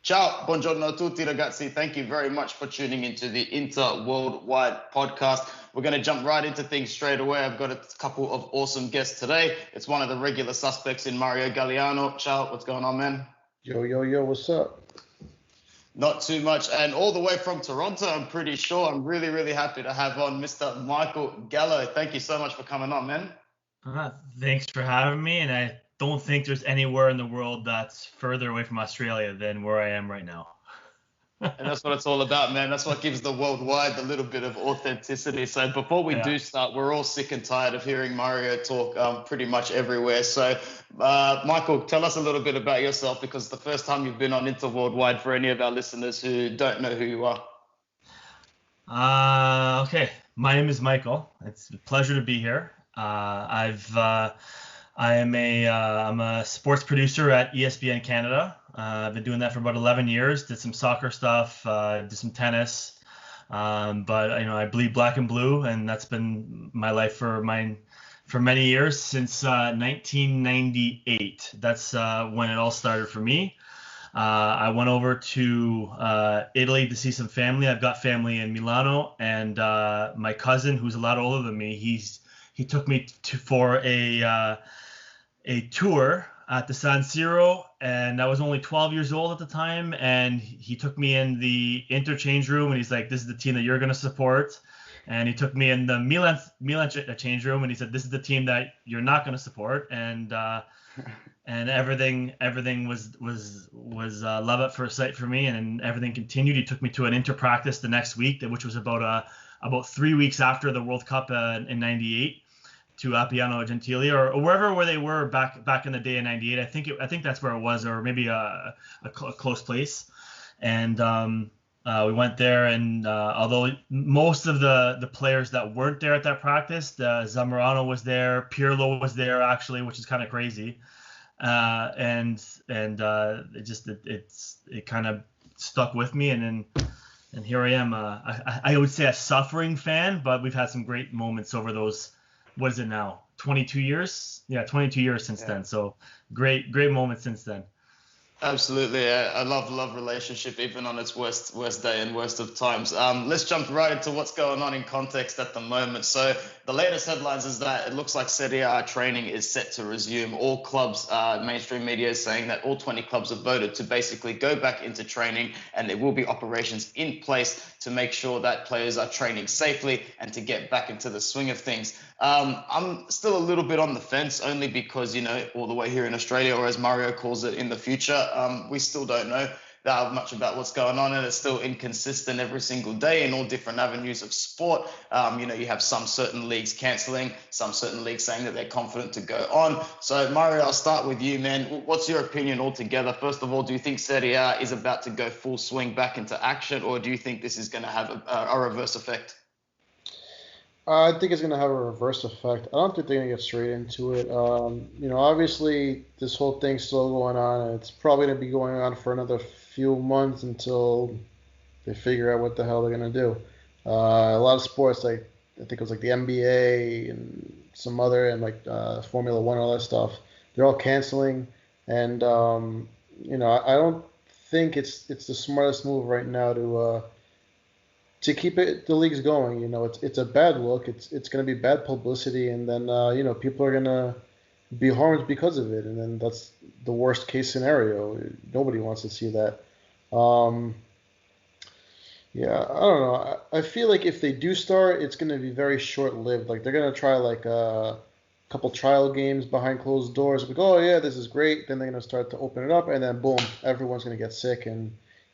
Ciao, buongiorno a tutti ragazzi. Thank you very much for tuning into the Inter Worldwide podcast. We're going to jump right into things straight away. I've got a couple of awesome guests today. It's one of the regular suspects in Mario Gagliano. Ciao, what's going on, man? Yo, what's up? Not too much. And all the way from Toronto, I'm pretty sure. I'm really happy to have on Mr. Michael Gallo. Thank you so much for coming on, man. Thanks for having me. And I don't think there's anywhere in the world that's further away from Australia than where I am right now. And that's what it's all about, man. That's what gives the worldwide a little bit of authenticity. So before we do start, we're all sick and tired of hearing Mario talk pretty much everywhere. So, Michael, tell us a little bit about yourself, because it's the first time you've been on Inter Worldwide for any of our listeners who don't know who you are. Okay. My name is Michael. It's a pleasure to be here. I'm a sports producer at ESPN Canada. I've been doing that for about 11 years. Did some soccer stuff, did some tennis, but I bleed black and blue, and that's been my life for many years, since 1998. That's when it all started for me. I went over to Italy to see some family. I've got family in Milano, and my cousin, who's a lot older than me, he took me for a tour at the San Siro, and I was only 12 years old at the time, and he took me in the interchange room, and he's like, this is the team that you're going to support. And he took me in the Milan change room, and he said, this is the team that you're not going to support. And everything was love at first sight for me, and everything continued. He took me to an inter practice the next week, which was about 3 weeks after the World Cup in '98. To Appiano Gentile or wherever where they were back in the day in '98. I think that's where it was, or maybe a close place. And we went there, and although most of the players that weren't there at that practice, Zamorano was there, Pirlo was there actually, which is kind of crazy. It kind of stuck with me, and here I am. I would say a suffering fan, but we've had some great moments over those. What is it now? 22 years? Yeah, 22 years since then. So great moments since then. Absolutely. I love relationship, even on its worst day and worst of times. Let's jump right into what's going on in context at the moment. So the latest headlines is that it looks like Serie A training is set to resume. All clubs, mainstream media is saying that all 20 clubs have voted to basically go back into training, and there will be operations in place to make sure that players are training safely and to get back into the swing of things. I'm still a little bit on the fence, only because, all the way here in Australia, or as Mario calls it, in the future, we still don't know that much about what's going on, and it's still inconsistent every single day in all different avenues of sport. You have some certain leagues cancelling, some certain leagues saying that they're confident to go on. So Mario, I'll start with you, man. What's your opinion altogether? First of all, do you think Serie A is about to go full swing back into action, or do you think this is going to have a reverse effect? I think it's going to have a reverse effect. I don't think they're going to get straight into it. Obviously, this whole thing's still going on, and it's probably going to be going on for another few months until they figure out what the hell they're going to do. A lot of sports, I think it was like the NBA and some other, and Formula One, all that stuff, they're all canceling. And, I don't think it's the smartest move right now to keep the leagues going. It's a bad look. It's going to be bad publicity, and then people are going to be harmed because of it, and then that's the worst case scenario. Nobody wants to see that. I don't know. I feel like if they do start, it's going to be very short-lived. Like, they're going to try a couple trial games behind closed doors. Like, oh yeah, this is great. Then they're going to start to open it up, and then boom, everyone's going to get sick, and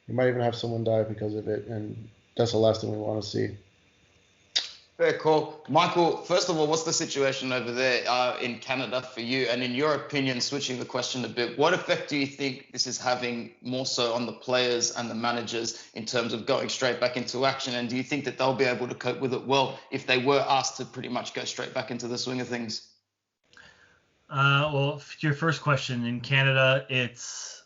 you might even have someone die because of it, and that's the last thing we want to see. Very cool. Michael, first of all, what's the situation over there in Canada for you? And in your opinion, switching the question a bit, what effect do you think this is having more so on the players and the managers in terms of going straight back into action? And do you think that they'll be able to cope with it well if they were asked to pretty much go straight back into the swing of things? Well, your first question, in Canada, it's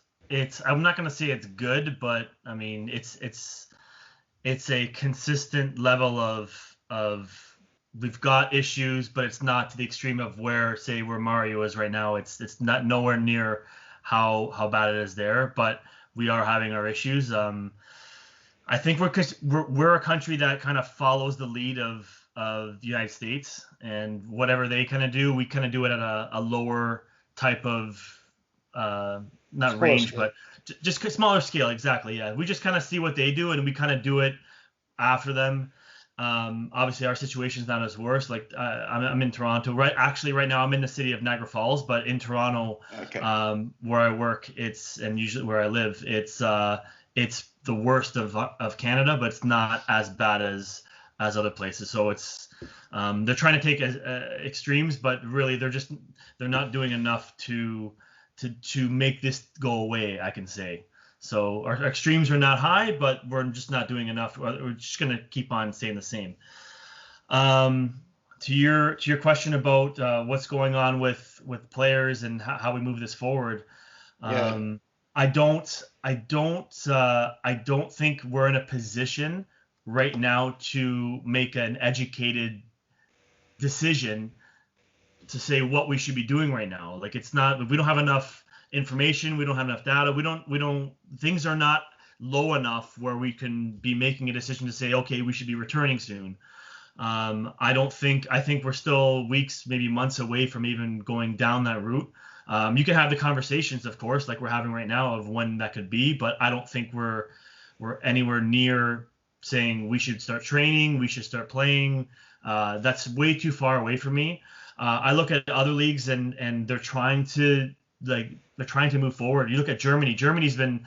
I'm not going to say it's good, but I mean, it's a consistent level of we've got issues, but it's not to the extreme of where Mario is right now. It's not nowhere near how bad it is there. But we are having our issues. I think we're a country that kind of follows the lead of the United States, and whatever they kind of do, we kind of do it at a lower type of not Smaller range, scale. but just smaller scale. Exactly. Yeah, we just kind of see what they do, and we kind of do it after them. Obviously, our situation is not as worse. Like I'm in Toronto, right? Actually, right now I'm in the city of Niagara Falls, but in Toronto, Okay. where I work, and usually where I live, it's the worst of Canada, but it's not as bad as other places. So it's they're trying to take extremes, but really they're not doing enough to make this go away, I can say. So our extremes are not high, but we're just not doing enough. We're just going to keep on staying the same. To your question about what's going on with players and how we move this forward, Yeah. I don't think we're in a position right now to make an educated decision to say what we should be doing right now. Like, it's not, we don't have enough information, we don't have enough data, we don't things are not low enough where we can be making a decision to say, okay, we should be returning soon. I think we're still weeks, maybe months away from even going down that route. You can have the conversations, of course, like we're having right now, of when that could be, but I don't think we're anywhere near saying we should start training, we should start playing. That's way too far away from me. I look at other leagues, and they're trying to move forward. You look at Germany. Germany's been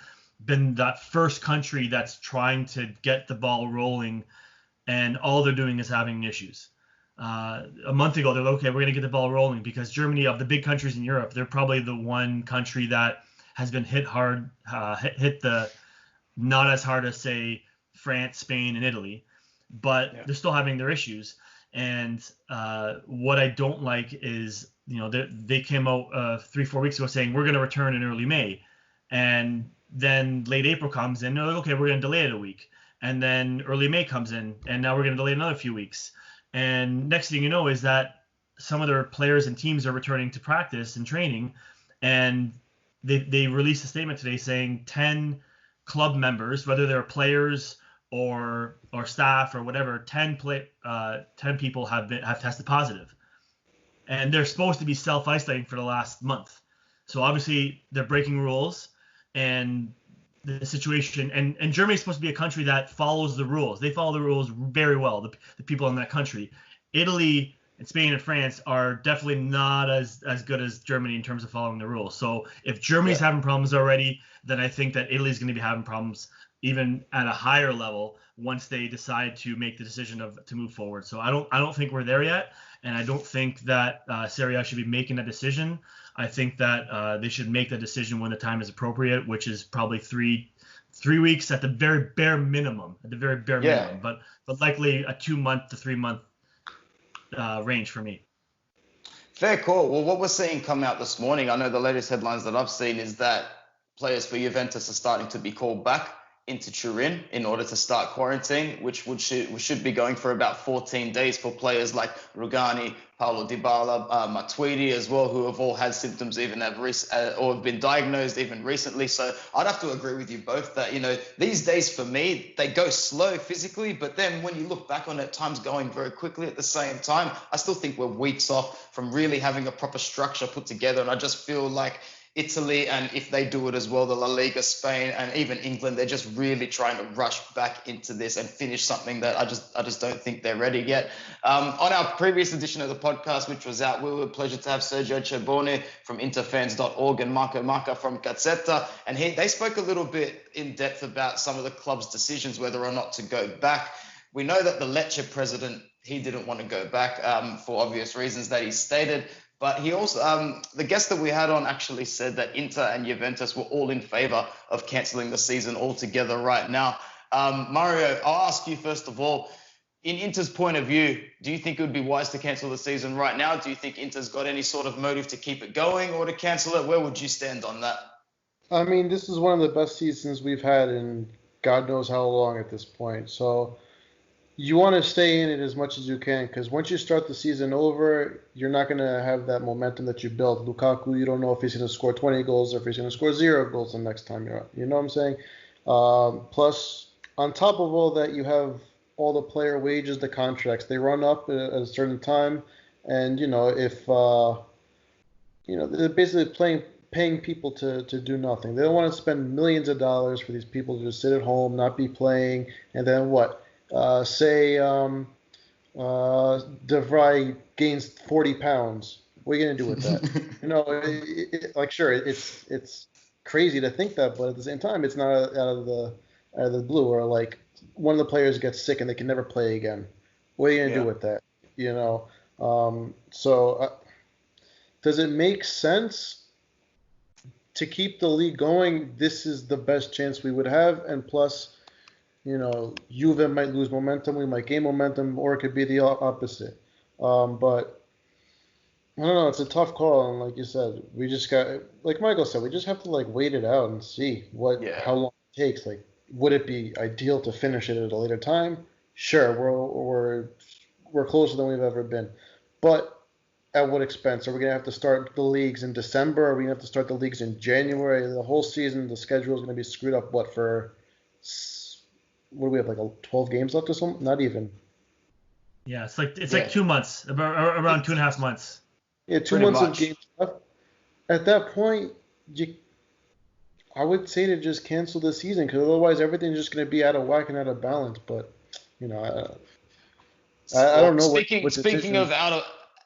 that first country that's trying to get the ball rolling, and all they're doing is having issues. A month ago, they're like, okay, we're going to get the ball rolling, because Germany, of the big countries in Europe, they're probably the one country that has been hit hard, not as hard as, say, France, Spain, and Italy, but they're still having their issues. And what I don't like is, they came out 3-4 weeks ago saying we're going to return in early May, and then late April comes in, they're like, okay, we're going to delay it a week, and then early May comes in, and now we're going to delay it another few weeks. And next thing you know is that some of their players and teams are returning to practice and training, and they released a statement today saying 10 club members, whether they're players or staff or whatever, 10 people have tested positive, and they're supposed to be self-isolating for the last month. So obviously they're breaking rules, and the situation, and Germany is supposed to be a country that follows the rules. They follow the rules very well, the people in that country. Italy and Spain and France are definitely not as good as Germany in terms of following the rules. So if Germany's having problems already, then I think that Italy's going to be having problems even at a higher level once they decide to make the decision to move forward. So I don't think we're there yet, and I don't think that Serie A should be making a decision. I think that they should make the decision when the time is appropriate, which is probably three weeks at the very bare minimum. Minimum, but likely a 2 month to 3 month range for me. Fair call. Well, what we're seeing come out this morning, I know the latest headlines that I've seen is that players for Juventus are starting to be called back into Turin in order to start quarantine, which should be going for about 14 days for players like Rugani, Paulo Dybala, Matuidi as well, who have all had symptoms or have been diagnosed even recently. So I'd have to agree with you both that, these days for me, they go slow physically, but then when you look back on it, time's going very quickly at the same time. I still think we're weeks off from really having a proper structure put together, and I just feel like Italy, and if they do it as well, the La Liga, Spain, and even England, they're just really trying to rush back into this and finish something that I just don't think they're ready yet. On our previous edition of the podcast, which was out, we were a pleasure to have Sergio Cebone from interfans.org and Marco Marca from Gazzetta, and they spoke a little bit in depth about some of the club's decisions, whether or not to go back. We know that the Lecce president, he didn't want to go back for obvious reasons that he stated. But he also, the guest that we had on actually said that Inter and Juventus were all in favor of cancelling the season altogether right now. Mario, I'll ask you first of all, in Inter's point of view, do you think it would be wise to cancel the season right now? Do you think Inter's got any sort of motive to keep it going or to cancel it? Where would you stand on that? I mean, this is one of the best seasons we've had in God knows how long at this point. So you want to stay in it as much as you can, because once you start the season over, you're not going to have that momentum that you built. Lukaku, you don't know if he's going to score 20 goals or if he's going to score 0 goals the next time you're out. You know what I'm saying? Plus, on top of all that, you have all the player wages, the contracts. They run up at a certain time, and if they're basically paying people to do nothing. They don't want to spend millions of dollars for these people to just sit at home, not be playing, and then what? Say De Vrij gains 40 pounds. What are you gonna do with that? Sure, it's crazy to think that, but at the same time, it's not out of the blue. Or like one of the players gets sick and they can never play again. What are you gonna do with that? Does it make sense to keep the league going? This is the best chance we would have, and plus, Juve might lose momentum, we might gain momentum, or it could be the opposite. But I don't know, it's a tough call, and like you said, we just got, like Michael said, we just have to wait it out and see how long it takes. Like, would it be ideal to finish it at a later time? Sure, we're closer than we've ever been, but at what expense? Are we gonna have to start the leagues in December? Are we gonna have to start the leagues in January? The whole season, the schedule is gonna be screwed up. What do we have, 12 games left or something? Not even. Yeah, it's like 2 months, around 2.5 months. Yeah, 2 months of games left. At that point, I would say to just cancel the season, because otherwise everything's just going to be out of whack and out of balance. But I don't know. Speaking of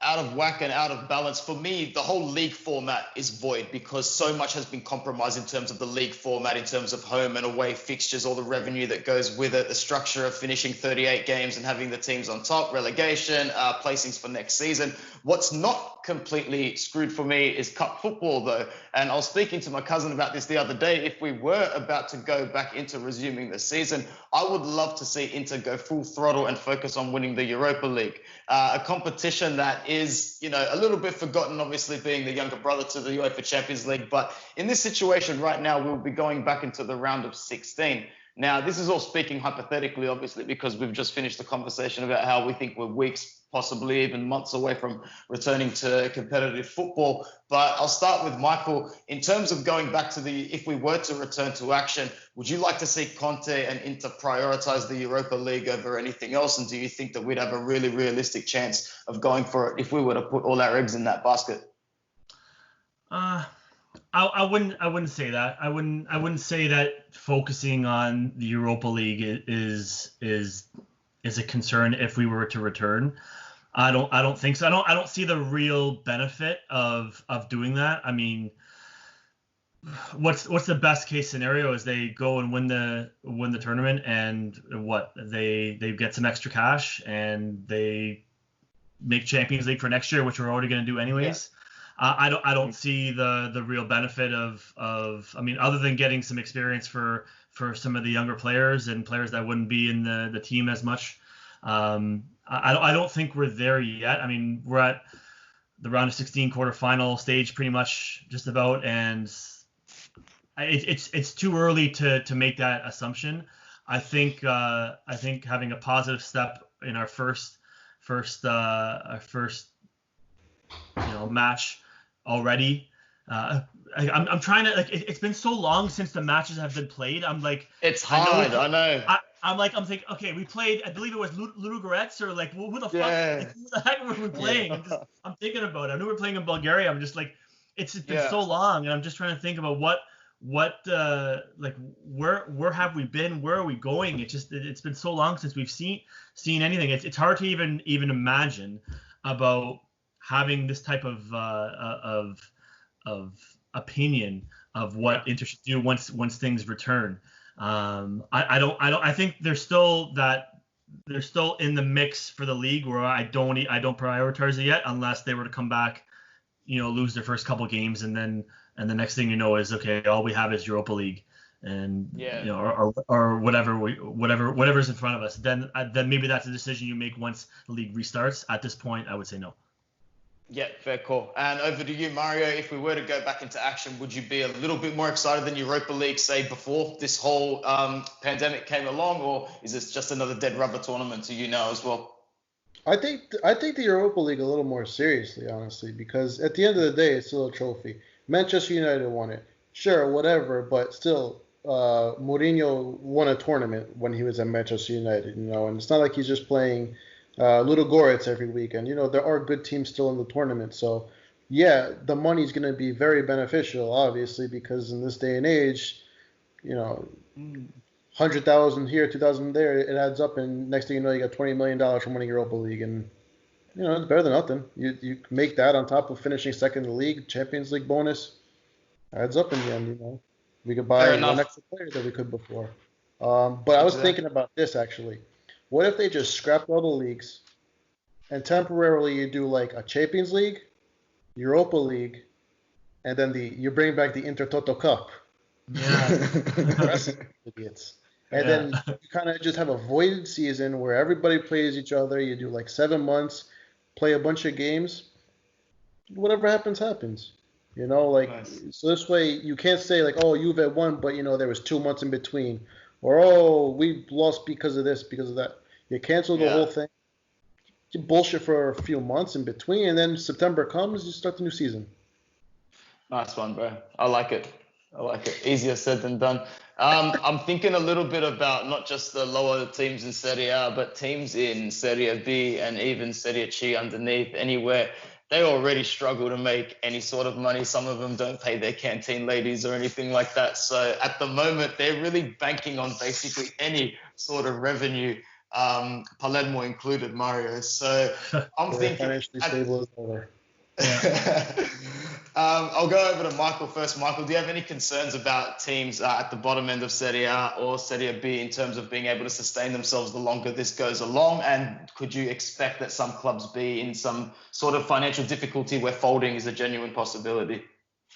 out of whack and out of balance, for me, the whole league format is void, because so much has been compromised in terms of the league format, in terms of home and away fixtures, all the revenue that goes with it, the structure of finishing 38 games and having the teams on top, relegation, placings for next season. What's not completely screwed for me is cup football, though. And I was speaking to my cousin about this the other day. If we were about to go back into resuming the season, I would love to see Inter go full throttle and focus on winning the Europa League, a competition that is, a little bit forgotten, obviously being the younger brother to the UEFA Champions League. But in this situation right now, we'll be going back into the round of 16. Now, this is all speaking hypothetically, obviously, because we've just finished the conversation about how we think we're weeks, possibly even months away from returning to competitive football. But I'll start with Michael. In terms of going back to if we were to return to action, would you like to see Conte and Inter prioritize the Europa League over anything else? And do you think that we'd have a really realistic chance of going for it if we were to put all our eggs in that basket? I wouldn't say that. I wouldn't say that focusing on the Europa League is a concern if we were to return. I don't think so. I don't see the real benefit of doing that. I mean, what's the best case scenario is they go and win the tournament, and they get some extra cash and they make Champions League for next year, which we're already going to do anyways. Yeah. I don't see the real benefit of I mean, other than getting some experience for some of the younger players and players that wouldn't be in the team as much. I don't think we're there yet. I mean, we're at the round of 16 quarterfinal stage pretty much just about, and it's too early to make that assumption. I think having a positive step in our first match already. I'm trying to it's been so long since the matches have been played. I'm like, it's hard. I know. I'm thinking, okay, we played. I believe it was Ludogorets, or who the fuck? Who the heck were we playing? Yeah. I'm thinking about it. I knew we were playing in Bulgaria. I'm just like, it's been so long, and I'm just trying to think about where have we been? Where are we going? It's been so long since we've seen anything. It's hard to even imagine about having this type of opinion of what Inter should do once things return. I think they're still in the mix for the league, where I don't prioritize it yet, unless they were to come back, lose their first couple games, and the next thing you know is, okay, all we have is Europa League, and or whatever's in front of us. Then maybe that's a decision you make once the league restarts. At this point, I would say no. Yeah, fair call. And over to you, Mario. If we were to go back into action, would you be a little bit more excited than Europa League, say, before this whole pandemic came along, or is this just another dead rubber tournament to you now as well? I take the Europa League a little more seriously, honestly, because at the end of the day, it's still a trophy. Manchester United won it, sure, whatever, but still, Mourinho won a tournament when he was at Manchester United, and it's not like he's just playing Little Goretz every weekend. There are good teams still in the tournament, so yeah, the money's going to be very beneficial, obviously, because in this day and age, you know, 100,000 here, 2,000 there, it adds up, and next thing you know, you got $20 million from winning Europa League, and it's better than nothing. You make that on top of finishing second in the league, Champions League bonus, adds up in the end. We could Fair buy one enough. extra player that we could before. But I was Exactly. thinking about this actually. What if they just scrapped all the leagues and temporarily you do like a Champions League, Europa League, and then you bring back the Intertoto Cup. Yeah. Idiots. And Yeah. then you kind of just have a voided season where everybody plays each other. You do like 7 months, play a bunch of games. Whatever happens, happens. Like, Nice. so this way you can't say like, oh, Juve won, but there was 2 months in between, or oh, we lost because of this, because of that. You cancel the Yeah. whole thing. You bullshit for a few months in between, and then September comes, you start the new season. Nice one, bro. I like it. I like it. Easier said than done. I'm thinking a little bit about not just the lower teams in Serie A, but teams in Serie B and even Serie C underneath, anywhere. They already struggle to make any sort of money. Some of them don't pay their canteen ladies or anything like that. So at the moment, they're really banking on basically any sort of revenue, Palermo included, Mario. So I'm They're thinking financially at stable as ever. Yeah. I'll go over to Michael first. Michael, do you have any concerns about teams at the bottom end of Serie A or Serie B in terms of being able to sustain themselves the longer this goes along? And could you expect that some clubs be in some sort of financial difficulty where folding is a genuine possibility?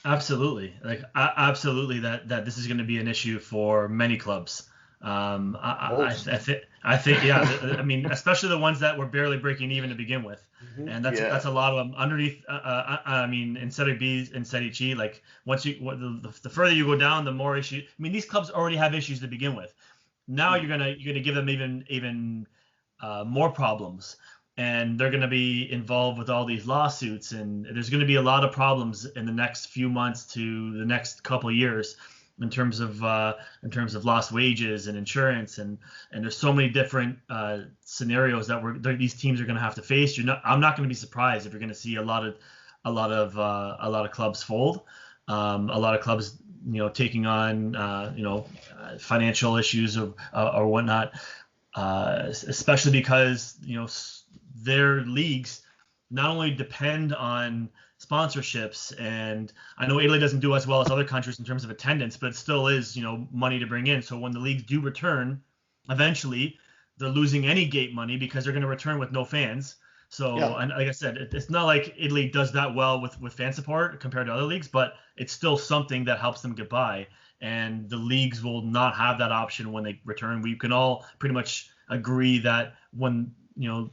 Absolutely. Absolutely that this is going to be an issue for many clubs. Most. I think yeah. I mean, especially the ones that were barely breaking even to begin with, Hmm. and that's Yeah. a lot of them underneath. I mean, in Serie B and Serie C, like once the further you go down, the more issues. I mean, these clubs already have issues to begin with. Now you're gonna give them even more problems, and they're going to be involved with all these lawsuits, and there's going to be a lot of problems in the next few months to the next couple of years in terms of lost wages and insurance, and there's so many different scenarios that these teams are going to have to face. I'm not going to be surprised if you're going to see a lot of clubs fold, a lot of clubs taking on financial issues or whatnot, especially because their leagues not only depend on sponsorships, and I know Italy doesn't do as well as other countries in terms of attendance, but it still is money to bring in. So when the leagues do return, eventually they're losing any gate money because they're going to return with no fans. So, Yeah. and like I said, it's not like Italy does that well with fan support compared to other leagues, but it's still something that helps them get by. And the leagues will not have that option when they return. We can all pretty much agree that when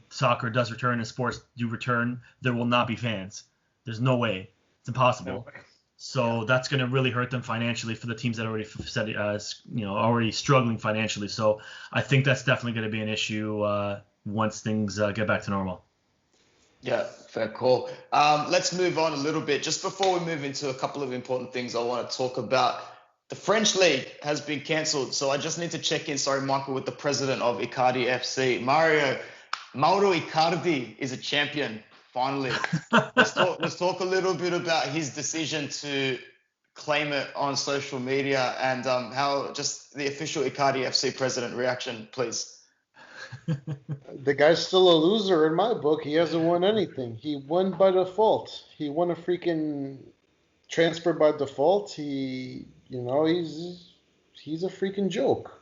soccer does return and sports do return, there will not be fans. There's no way. It's No impossible. way. So that's going to really hurt them financially for the teams that already said already struggling financially. So I think that's definitely going to be an issue once things get back to normal. Yeah, fair call. Let's move on a little bit. Just before we move into a couple of important things I want to talk about. The French league has been cancelled, so I just need to check in, sorry, Michael, with the president of Icardi FC. Mauro Icardi is a champion, finally. Let's talk a little bit about his decision to claim it on social media and how just the official Icardi FC president reaction, please. The guy's still a loser in my book. He hasn't won anything. He won by default. He won a freaking transfer by default. He's a freaking joke.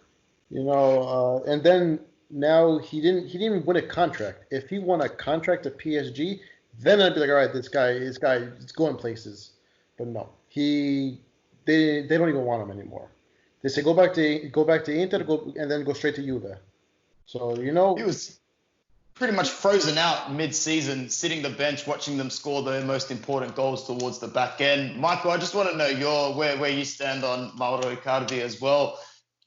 And then now he didn't even win a contract. If he won a contract at PSG, then I'd be like, all right, this guy is going places. But no, they don't even want him anymore. They say go back to Inter, and then go straight to Juve. So He was pretty much frozen out mid-season, sitting the bench, watching them score the most important goals towards the back end. Michael, I just want to know where you stand on Mauro Icardi as well.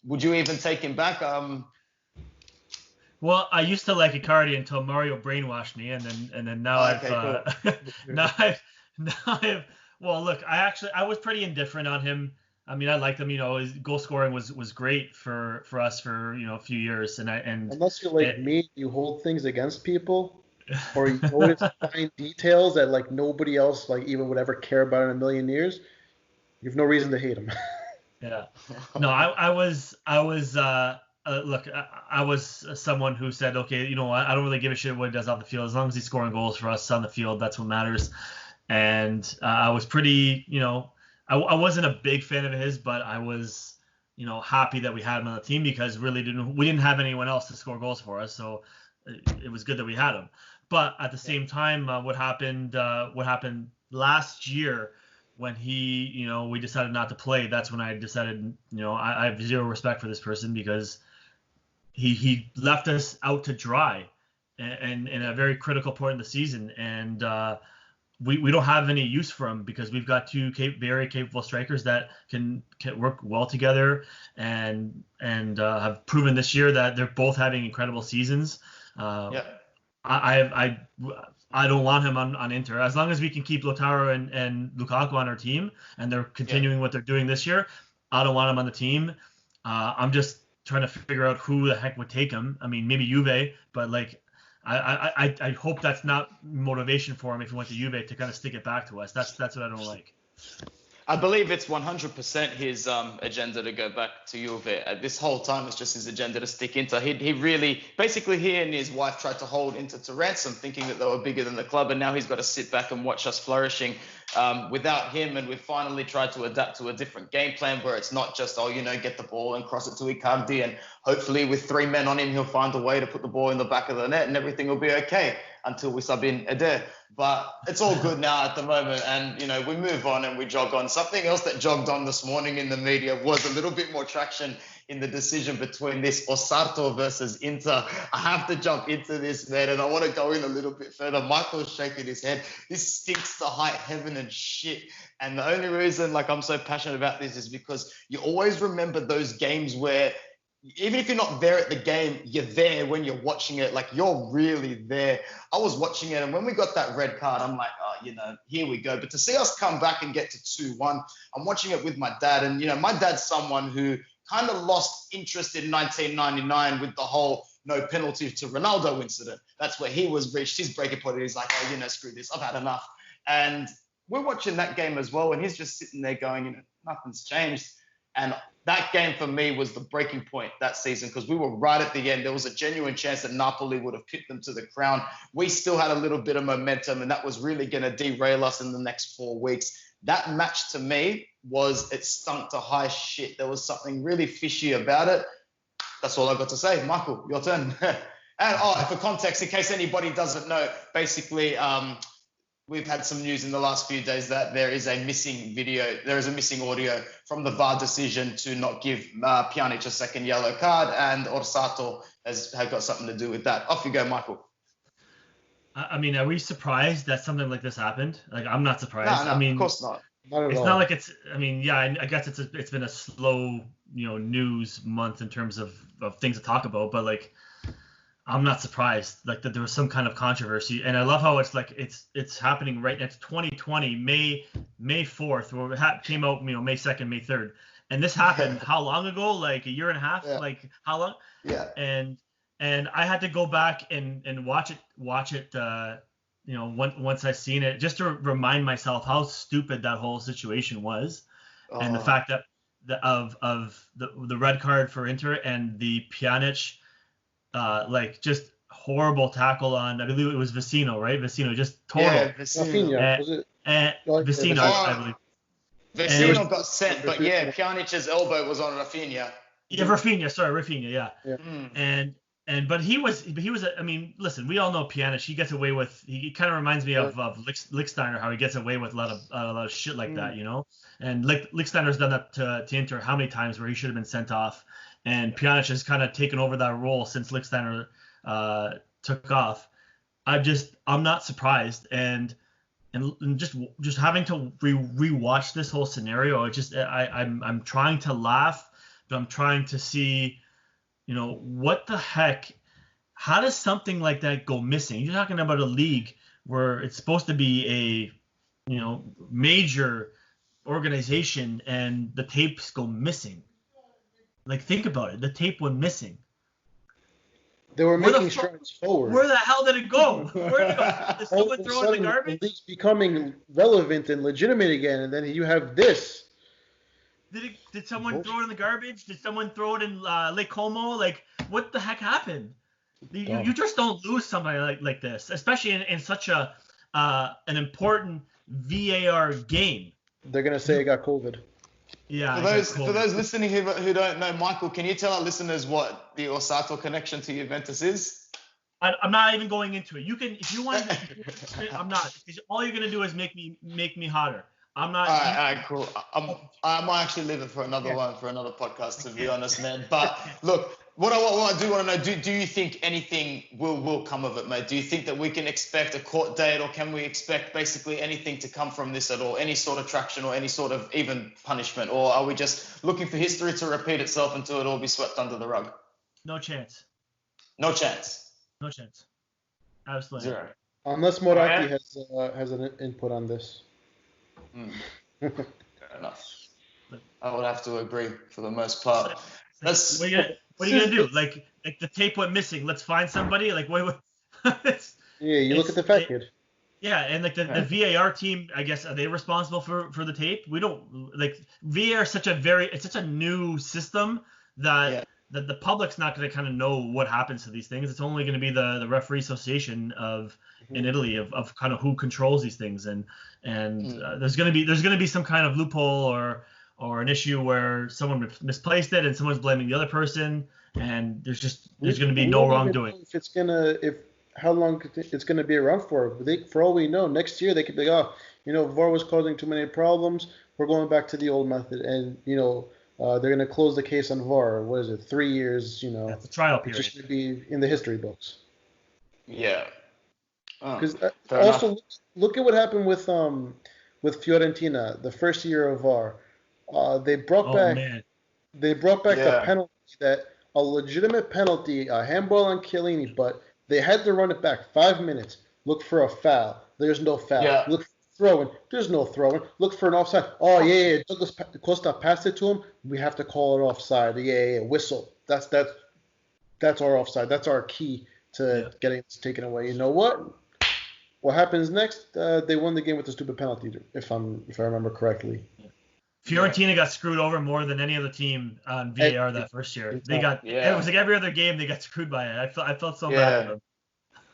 Would you even take him back? Well, I used to like Icardi until Mario brainwashed me, and then now Okay, I've well, look, I was pretty indifferent on him. I mean, I liked him. His goal scoring was great for us for a few years, and unless you're like me, you hold things against people, or you notice fine details that like nobody else like even would ever care about in a million years. You have no reason to hate him. Yeah. No, I was look, I was someone who said, okay, I don't really give a shit what he does off the field as long as he's scoring goals for us on the field. That's what matters. And I was pretty, I wasn't a big fan of his, but I was, happy that we had him on the team because really we didn't have anyone else to score goals for us, so it was good that we had him. But at the same time, what happened last year when we decided not to play, that's when I decided, I have zero respect for this person because he left us out to dry and in a very critical point in the season, and we don't have any use for him because we've got two very capable strikers that can work well together and have proven this year that they're both having incredible seasons. I don't want him on Inter. As long as we can keep Lautaro and Lukaku on our team and they're continuing what they're doing this year, I don't want him on the team. I'm just trying to figure out who the heck would take him. I mean, maybe Juve, but like I hope that's not motivation for him if he went to Juve to kind of stick it back to us. That's what I don't like. I believe it's 100% his agenda to go back to Juve. This whole time it's just his agenda to stick Inter. He really, basically he and his wife tried to hold Inter to ransom thinking that they were bigger than the club, and now he's got to sit back and watch us flourishing without him, and we've finally tried to adapt to a different game plan where it's not just, get the ball and cross it to Icardi, and hopefully with three men on him, he'll find a way to put the ball in the back of the net and everything will be okay until we sub in Eder. But it's all good now at the moment, and we move on and we jog on. Something else that jogged on this morning in the media was a little bit more traction in the decision between this Osorto versus Inter. I have to jump into this, man, and I want to go in a little bit further. Michael's shaking his head. This stinks to high heaven and shit. And the only reason I'm so passionate about this is because you always remember those games where even if you're not there at the game, you're there when you're watching it. Like, you're really there. I was watching it, and when we got that red card, I'm like, here we go. But to see us come back and get to 2-1, I'm watching it with my dad. And, my dad's someone who kind of lost interest in 1999 with the whole no penalty to Ronaldo incident. That's where he reached his breaking point. He's like, screw this. I've had enough. And we're watching that game as well, and he's just sitting there going, nothing's changed. And that game for me was the breaking point that season because we were right at the end. There was a genuine chance that Napoli would have picked them to the crown. We still had a little bit of momentum, and that was really going to derail us in the next 4 weeks. That match to me it stunk to high shit. There was something really fishy about it. That's all I got to say. Michael, your turn. And for context, in case anybody doesn't know, basically, we've had some news in the last few days that there is a missing audio from the VAR decision to not give Pjanic a second yellow card, and Osorto has got something to do with that. Off you go, Michael. I mean, are we surprised that something like this happened? Like, I'm not surprised. No, I mean, of course not. It's not like it's. I mean, yeah, I guess it's been a slow, news month in terms of things to talk about, but like, I'm not surprised like that there was some kind of controversy, and I love how it's like it's happening right. It's 2020 May 4th, where it came out May 2nd, May 3rd, and this happened how long ago? Like a year and a half? Yeah. Like how long? Yeah. And I had to go back and watch it. Once I seen it, just to remind myself how stupid that whole situation was, and the fact that the red card for Inter and the Pjanic. Just horrible tackle on, I believe it was Vecino, right? Vecino, just total. Yeah, Vecino. Was it? Vecino, I believe. Vecino got sent, but yeah, Pjanic's elbow was on Rafinha. Yeah, Rafinha, yeah. Yeah. But he was. I mean, listen, we all know Pjanic. He gets away with. He kind of reminds me of Lichtsteiner, how he gets away with a lot of shit like that, And Lichtsteiner's done that to Inter how many times where he should have been sent off. And Pjanic has kind of taken over that role since Lichtsteiner took off. I'm not surprised, and just having to rewatch this whole scenario, I'm trying to laugh, but I'm trying to see, what the heck. How does something like that go missing? You're talking about a league where it's supposed to be a, major organization, and the tapes go missing. Like, think about it. The tape went missing. They were making strides forward. Where the hell did it go? Where did it go? Did someone throw it in the garbage? The league's becoming relevant and legitimate again, and then you have this. Did someone throw it in the garbage? Did someone throw it in Lake Como? Like, what the heck happened? You just don't lose somebody like this, especially in such an important VAR game. They're gonna say it got COVID. Yeah. For those listening who don't know, Michael, can you tell our listeners what the Orsato connection to Juventus is? I'm not even going into it. You can, if you want. I'm not, because all you're gonna do is make me hotter. I'm not. All right, cool. I might actually leave it for another one, for another podcast, to be honest, man. But look, what I do want to know, do you think anything will come of it, mate? Do you think that we can expect a court date, or can we expect basically anything to come from this at all? Any sort of traction or any sort of even punishment? Or are we just looking for history to repeat itself until it all be swept under the rug? No chance. No chance. No chance. Absolutely. Zero. Unless Moratti has an input on this. Fair enough. I would have to agree for the most part. What are you gonna do? Like the tape went missing. Let's find somebody. Like wait. You look at the fact kid. Yeah, and like the VAR team, I guess, are they responsible for the tape? We don't like VAR is such a new system that the public's not going to kind of know what happens to these things. It's only going to be the referee association in Italy of kind of who controls these things, and there's going to be some kind of loophole or an issue where someone misplaced it and someone's blaming the other person, and there's going to be no wrongdoing. How long it's going to be around for? For all we know, next year they could be like, VAR was causing too many problems. We're going back to the old method, and they're going to close the case on VAR. What is it? 3 years? That's a trial period. It's just going to be in the history books. Yeah. Because also look at what happened with Fiorentina the first year of VAR. They brought back the penalty, that a legitimate penalty, a handball on Chiellini, but they had to run it back 5 minutes. Look for a foul. There's no foul. Yeah. Look for throwing. There's no throwing. Look for an offside. Oh yeah. Douglas Costa passed it to him. We have to call it offside. Yeah. Whistle. That's our offside. That's our key to getting this taken away. You know what? What happens next? They won the game with a stupid penalty, if I remember correctly. Fiorentina got screwed over more than any other team on VAR that first year. It was like every other game they got screwed by it. I felt so bad for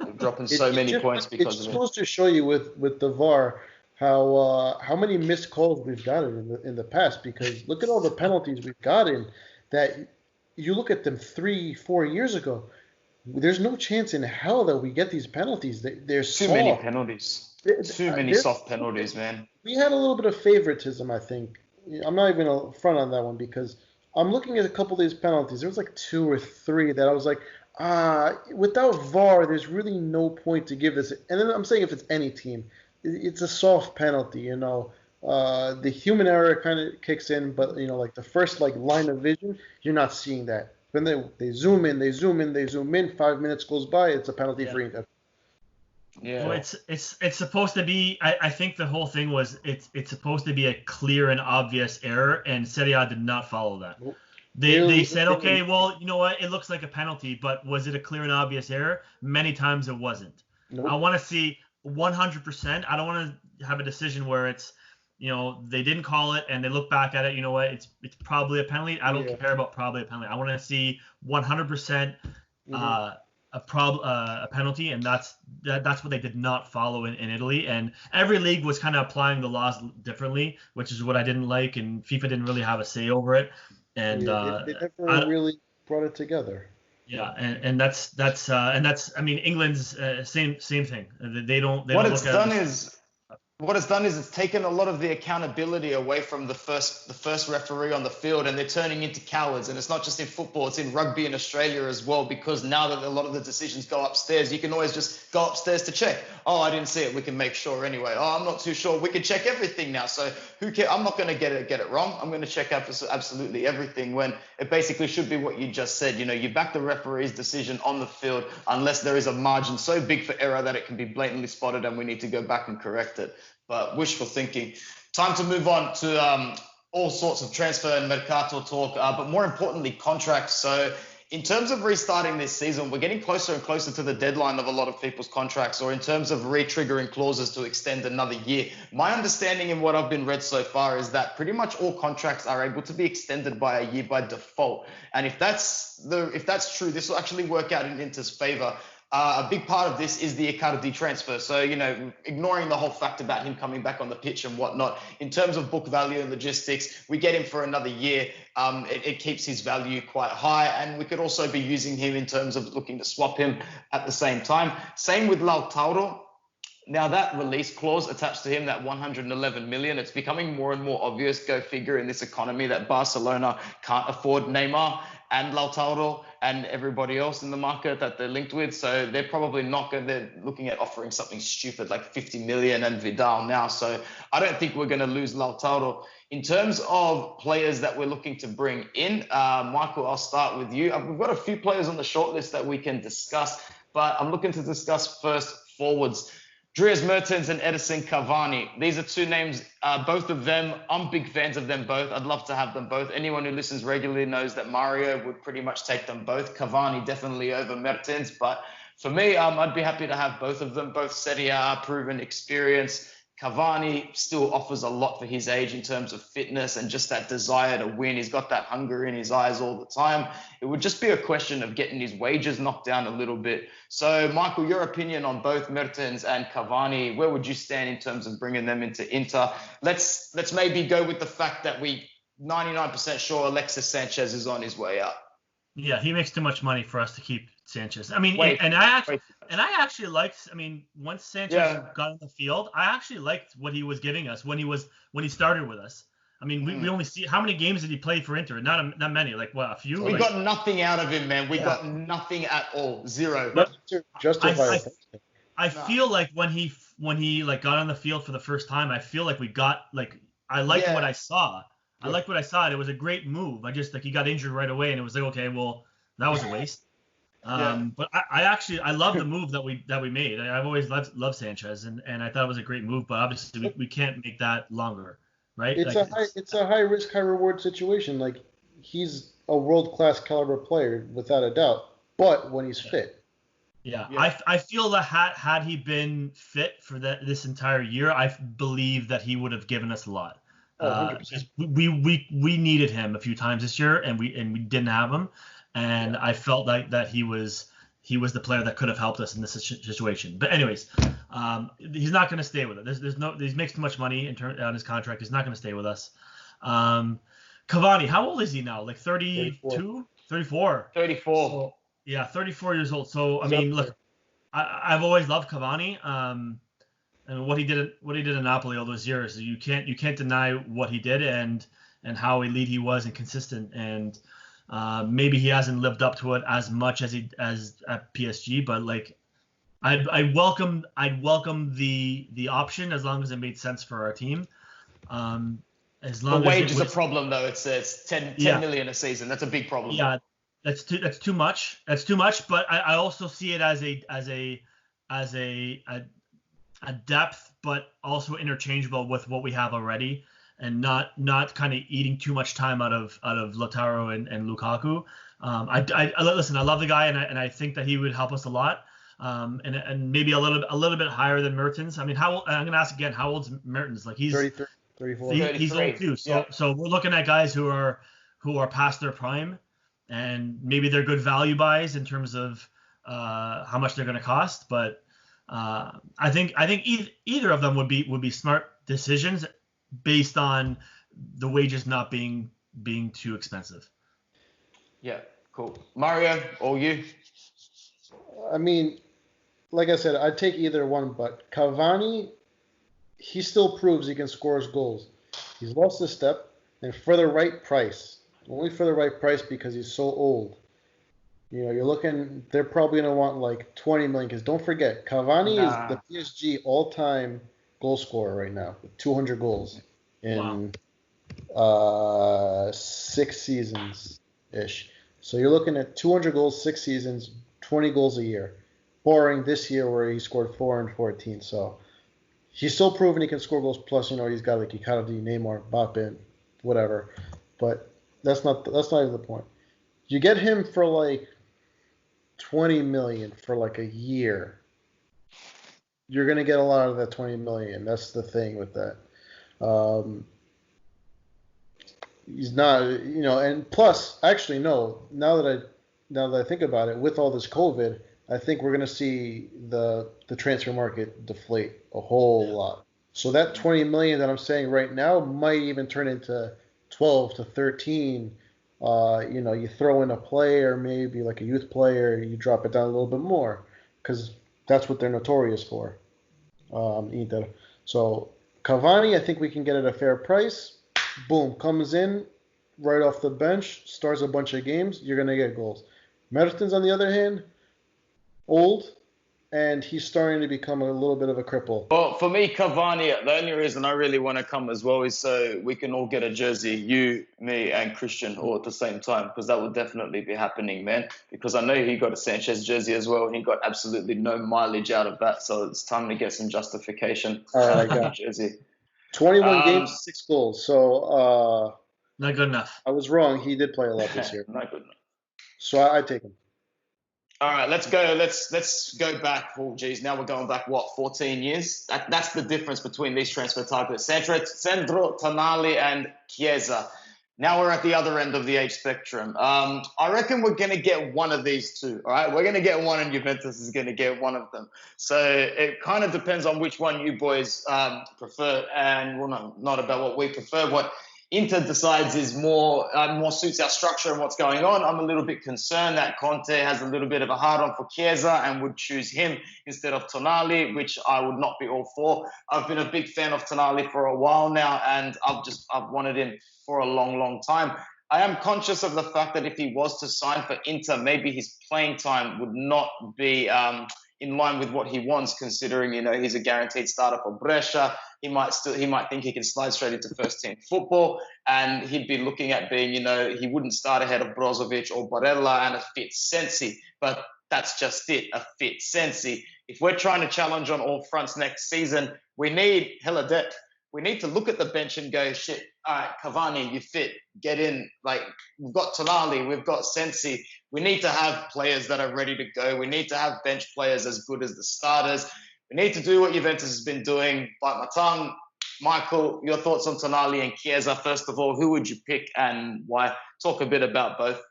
them. Dropping so many points because of it. It's supposed to show you with the VAR how many missed calls we've gotten in the past, because look at all the penalties we've gotten that you look at them 3-4 years ago. There's no chance in hell that we get these penalties. There's too many penalties. Too many soft penalties, man. We had a little bit of favoritism, I think. I'm not even a front on that one, because I'm looking at a couple of these penalties. There was like 2 or 3 that I was like, without VAR, there's really no point to give this. And then I'm saying if it's any team, it's a soft penalty, The human error kind of kicks in, but, like the first line of vision, you're not seeing that. When they zoom in, 5 minutes goes by, it's a penalty free. Yeah. Well, it's supposed to be. I think the whole thing was it's supposed to be a clear and obvious error, and Serie A did not follow that. They said, okay, well, you know what? It looks like a penalty, but was it a clear and obvious error? Many times it wasn't. Nope. I want to see 100%. I don't want to have a decision where it's, they didn't call it and they look back at it. You know what? It's probably a penalty. I don't care about probably a penalty. I want to see 100%. A penalty, and that's what they did not follow in Italy. And every league was kind of applying the laws differently, which is what I didn't like, and FIFA didn't really have a say over it. And they never really brought it together. Yeah, and that's I mean, England's same thing. They don't. What it's done is what it's done is it's taken a lot of the accountability away from the first referee on the field, and they're turning into cowards. And it's not just in football, it's in rugby in Australia as well, because now that a lot of the decisions go upstairs, you can always just go upstairs to check. Oh, I didn't see it, we can make sure anyway. Oh, I'm not too sure, we can check everything now. So who cares? I'm not going to get it wrong. I'm going to check absolutely everything, when it basically should be what you just said. You back the referee's decision on the field unless there is a margin so big for error that it can be blatantly spotted and we need to go back and correct it. But wishful thinking. Time to move on to all sorts of transfer and mercato talk, but more importantly, contracts. So in terms of restarting this season, we're getting closer and closer to the deadline of a lot of people's contracts, or in terms of re-triggering clauses to extend another year. My understanding in what I've been read so far is that pretty much all contracts are able to be extended by a year by default. And if that's true, this will actually work out in Inter's favor. A big part of this is the Icardi transfer. So, ignoring the whole fact about him coming back on the pitch and whatnot, in terms of book value and logistics, we get him for another year. It keeps his value quite high, and we could also be using him in terms of looking to swap him at the same time. Same with Lautaro. Now, that release clause attached to him, that 111 million, it's becoming more and more obvious, go figure, in this economy, that Barcelona can't afford Neymar and Lautaro and everybody else in the market that they're linked with. So they're probably not going, they're looking at offering something stupid like 50 million and Vidal now. So I don't think we're going to lose Lautaro. In terms of players that we're looking to bring in, Michael, I'll start with you. We've got a few players on the shortlist that we can discuss, but I'm looking to discuss first forwards. Dries Mertens and Edinson Cavani. These are two names, both of them. I'm big fans of them both. I'd love to have them both. Anyone who listens regularly knows that Mario would pretty much take them both. Cavani definitely over Mertens. But for me, I'd be happy to have both of them. Both Serie A proven experience. Cavani still offers a lot for his age in terms of fitness and just that desire to win. He's got that hunger in his eyes all the time. It would just be a question of getting his wages knocked down a little bit. So, Michael, your opinion on both Mertens and Cavani, where would you stand in terms of bringing them into Inter? Let's maybe go with the fact that we 99% sure Alexis Sanchez is on his way out. Yeah, he makes too much money for us to keep Sanchez. I mean, I actually liked. I mean, once Sanchez got on the field, I actually liked what he was giving us when he started with us. I mean, we only see how many games did he play for Inter? Not many. Like what, a few? We got nothing out of him, man. We got nothing at all. Zero. I feel like when he like got on the field for the first time, I feel like we got like I liked what I saw. I liked what I saw. It was a great move. I just like he got injured right away, and it was like, okay, well, that was a waste. But I love the move that we made. I've always loved Sanchez, and I thought it was a great move. But obviously we can't make that longer, right? It's a high risk, high reward situation. Like he's a world class caliber player without a doubt, but when he's fit. Yeah. I feel that had he been fit for this entire year, I believe that he would have given us a lot. We needed him a few times this year, and we didn't have him, and I felt like that he was the player that could have helped us in this situation. But anyways, he's not going to stay with it. He makes too much money on his contract. He's not going to stay with us. Cavani, how old is he now? Like 32, 34. 34. So, yeah, 34 years old. So I mean, look, I've always loved Cavani. And what he did in Napoli all those years, you can't deny what he did and how elite he was and consistent. And maybe he hasn't lived up to it as much as at PSG, but like I'd welcome the option as long as it made sense for our team. As long the wage is a problem though. It's 10 million a season. That's a big problem. Yeah, that's too much. That's too much. But I also see it as a depth, but also interchangeable with what we have already, and not kind of eating too much time out of Lautaro and Lukaku. Listen, I love the guy, and I think that he would help us a lot, and maybe a little bit higher than Mertens. I mean, I'm gonna ask again, how old's Mertens? Like he's 33, 34. He's old too. So we're looking at guys who are past their prime, and maybe they're good value buys in terms of how much they're going to cost, but I think either of them would be smart decisions based on the wages not being too expensive. Yeah, cool. Mario, or you? I mean, like I said, I'd take either one, but Cavani, he still proves he can score his goals. He's lost his step, and for the right price, only for the right price because he's so old. You're looking. They're probably gonna want like 20 million. Because don't forget, Cavani is the Nah. PSG all-time goal scorer right now with 200 goals Wow. in 6 seasons ish. So you're looking at 200 goals, 6 seasons, 20 goals a year, barring this year where he scored 4 and 14. So he's still proven he can score goals. Plus, he's got like Icardi, Neymar, Mbappe, whatever. But that's not even the point. You get him for like 20 million for like a year. You're gonna get a lot of that 20 million. That's the thing with that. Um, he's not, and plus, actually, no. Now that I think about it, with all this COVID, I think we're gonna see the transfer market deflate a whole lot. So that 20 million that I'm saying right now might even turn into 12 to 13. You throw in a player, maybe like a youth player, you drop it down a little bit more, because that's what they're notorious for. Inter. So Cavani, I think we can get at a fair price. Boom, comes in right off the bench, starts a bunch of games. You're gonna get goals. Mertens, on the other hand, old, and he's starting to become a little bit of a cripple. Well, for me, Cavani, the only reason I really want to come as well is so we can all get a jersey, you, me, and Christian, all at the same time, because that would definitely be happening, man. Because I know he got a Sanchez jersey as well, and he got absolutely no mileage out of that, so it's time to get some justification All right, out I of the new got jersey. 21 Um, games, 6 goals. So Not good enough. I was wrong. He did play a lot this year. no good. So I take him. All right, let's go. Let's go back. Oh, geez, now we're going back. What, 14 years? That's the difference between these transfer targets: Sandro Tonali and Chiesa. Now we're at the other end of the age spectrum. I reckon we're gonna get one of these two. All right, we're gonna get one, and Juventus is gonna get one of them. So it kind of depends on which one you boys prefer, and well, no, not about what we prefer. What Inter decides is more suits our structure and what's going on. I'm a little bit concerned that Conte has a little bit of a hard on for Chiesa and would choose him instead of Tonali, which I would not be all for. I've been a big fan of Tonali for a while now, and I've wanted him for a long, long time. I am conscious of the fact that if he was to sign for Inter, maybe his playing time would not be in line with what he wants, considering he's a guaranteed starter for Brescia. He might think he can slide straight into first team football, and he'd be looking at being, he wouldn't start ahead of Brozovic or Barella and a fit Sensi, but that's just it, a fit Sensi. If we're trying to challenge on all fronts next season, we need hella depth. We need to look at the bench and go, shit, all right, Cavani, you fit, get in. Like, we've got Tonali, we've got Sensi. We need to have players that are ready to go. We need to have bench players as good as the starters. We need to do what Juventus has been doing. Bite my tongue. Michael, your thoughts on Tonali and Chiesa, first of all. Who would you pick and why? Talk a bit about both.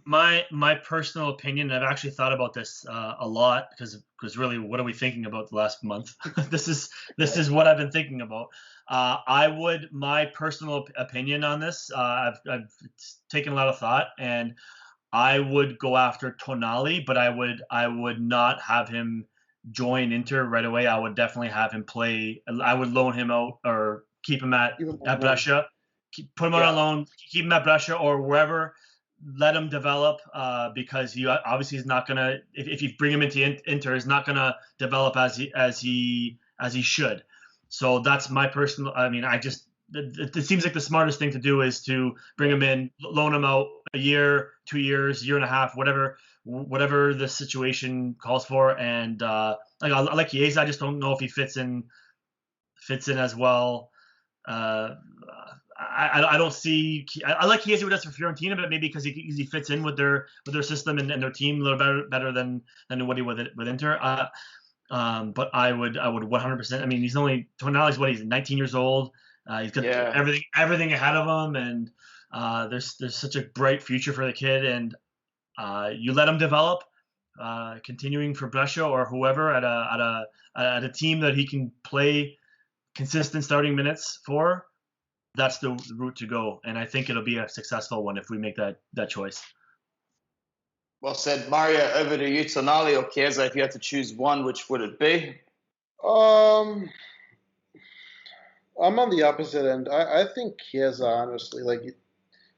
My personal opinion, I've actually thought about this a lot because really, what are we thinking about the last month? this is what I've been thinking about. My personal opinion on this, I've taken a lot of thought, and I would go after Tonali, but I would not have him join Inter right away. I would definitely have him play. I would loan him out or keep him at Brescia, put him on loan, keep him at Brescia or wherever. Let him develop because he obviously is not gonna. If you bring him into Inter, he's not gonna develop as he should. So that's my personal. I mean, it seems like the smartest thing to do is to bring him in, loan him out a year, 2 years, year and a half, whatever the situation calls for. And I like Chiesa, I just don't know if he fits in as well. I don't see. I like Chiesa with us for Fiorentina, but maybe because he fits in with their system and their team a little better than what he with Inter. But I would 100%. I mean, he's Tonali's 19 years old. He's got everything ahead of him, and there's such a bright future for the kid. And you let him develop, continuing for Brescia or whoever at a team that he can play consistent starting minutes for. That's the route to go, and I think it'll be a successful one if we make that choice. Well said. Mario, over to you. Tonali or Chiesa, if you had to choose one, which would it be? I'm on the opposite end. I think Chiesa, honestly,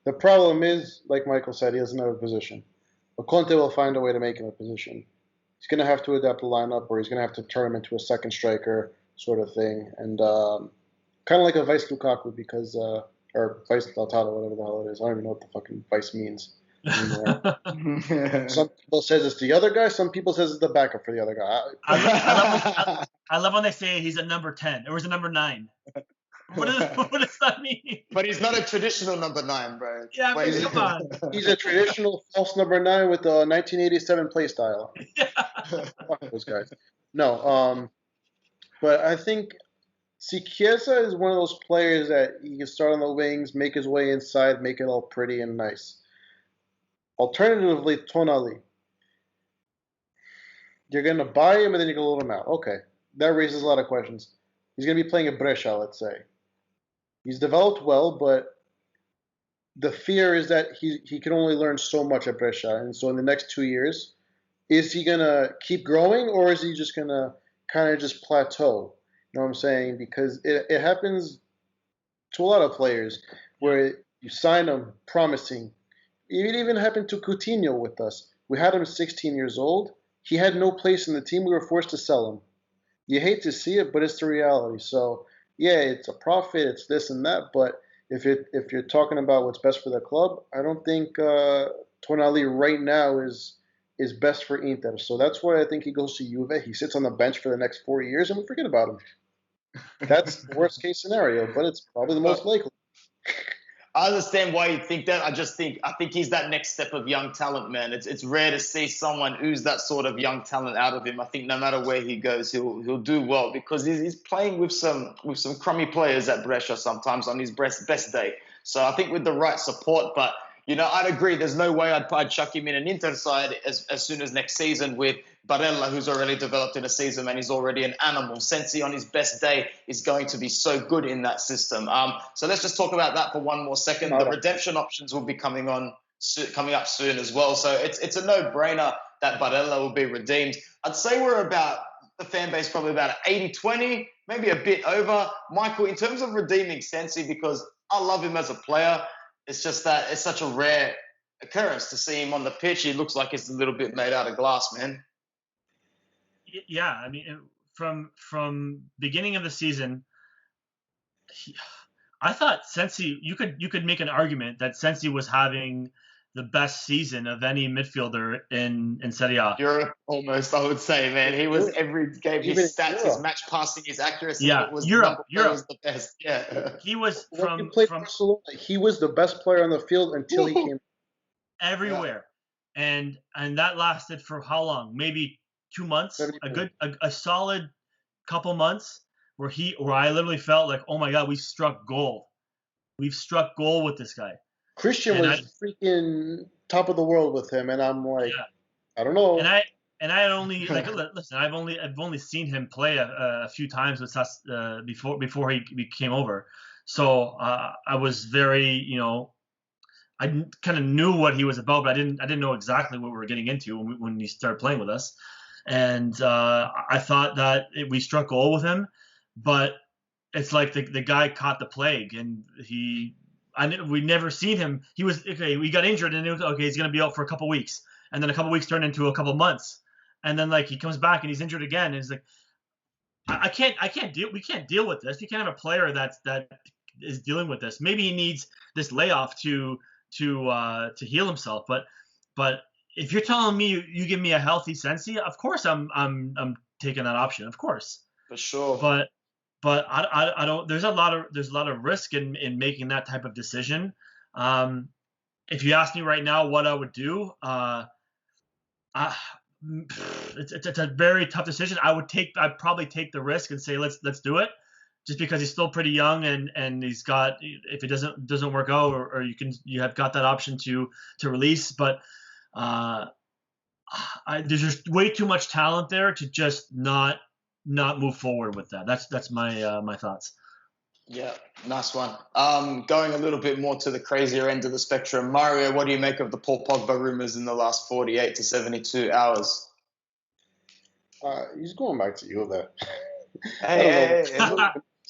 the problem is, like Michael said, he doesn't have a position. But Conte will find a way to make him a position. He's going to have to adapt the lineup, or he's going to have to turn him into a second striker sort of thing, and kind of like a vice Lukaku, because or vice Lautaro, whatever the hell it is. I don't even know what the fucking vice means anymore. Some people says it's the other guy. Some people says it's the backup for the other guy. I love when they say he's a number 10 or he's a number 9. What does that mean? But he's not a traditional number 9, bro. Yeah, but come on. He's a traditional false number 9 with a 1987 play style. Yeah. Fuck those guys. No, but I think Chiesa is one of those players that he can start on the wings, make his way inside, make it all pretty and nice. Alternatively, Tonali. You're going to buy him and then you're going to loan him out. Okay. That raises a lot of questions. He's going to be playing at Brescia, let's say. He's developed well, but the fear is that he can only learn so much at Brescia. And so in the next 2 years, is he going to keep growing or is he just going to kind of just plateau? You know what I'm saying? Because it happens to a lot of players where you sign them promising. It even happened to Coutinho with us. We had him 16 years old. He had no place in the team. We were forced to sell him. You hate to see it, but it's the reality. So, yeah, it's a profit, it's this and that. But if you're talking about what's best for the club, I don't think Tonali right now is best for Inter. So that's why I think he goes to Juve. He sits on the bench for the next 4 years, and we forget about him. That's the worst case scenario, but it's probably the most likely. I understand why you think that. I think he's that next step of young talent, man. It's rare to see someone who's that sort of young talent out of him. I think no matter where he goes, he'll do well because he's playing with some crummy players at Brescia sometimes on his best day. So I think with the right support, but I'd agree. There's no way I'd chuck him in an Inter side as soon as next season with Barella, who's already developed in a season and he's already an animal. Sensi on his best day is going to be so good in that system. So let's just talk about that for one more second. The redemption options will be coming up soon as well. So it's a no-brainer that Barella will be redeemed. I'd say the fan base probably about 80-20, maybe a bit over. Michael, in terms of redeeming Sensi, because I love him as a player, it's just that it's such a rare occurrence to see him on the pitch. He looks like he's a little bit made out of glass, man. Yeah, I mean, from beginning of the season, I thought Sensi. You could make an argument that Sensi was having the best season of any midfielder in Serie A. Europe, almost, I would say, man. He was every game, his stats, his match passing, his accuracy. Yeah, Europe was the best. Yeah, he was from Barcelona. He was the best player on the field until he came everywhere, and that lasted for how long? Maybe 2 months. A solid couple months where I literally felt like, oh my God, we've struck gold. We've struck gold with this guy. Christian was freaking top of the world with him, and I'm like, I don't know. And I had only listen, I've only seen him play a few times with us before he came over. So I was very, I kind of knew what he was about, but I didn't know exactly what we were getting into when he started playing with us. And I thought that we struck gold with him, but it's like the guy caught the plague, and we never seen him. He was we got injured, and it was okay. He's gonna be out for a couple weeks, and then a couple weeks turned into a couple months, and then he comes back and he's injured again. And he's like, I can't deal. We can't deal with this. You can't have a player that is dealing with this. Maybe he needs this layoff to heal himself. But if you're telling me you give me a healthy Sensi, of course I'm taking that option. Of course. For sure. But I don't. There's a lot of risk in making that type of decision. If you ask me right now what I would do, it's a very tough decision. I'd probably take the risk and say let's do it, just because he's still pretty young and he's got, if it doesn't work out, or you have got that option to release, but there's just way too much talent there to just not move forward with that. That's my thoughts. Yeah, nice one. Going a little bit more to the crazier end of the spectrum, Mario, what do you make of the Paul Pogba rumors in the last 48 to 72 hours? He's going back to Juve. Hey.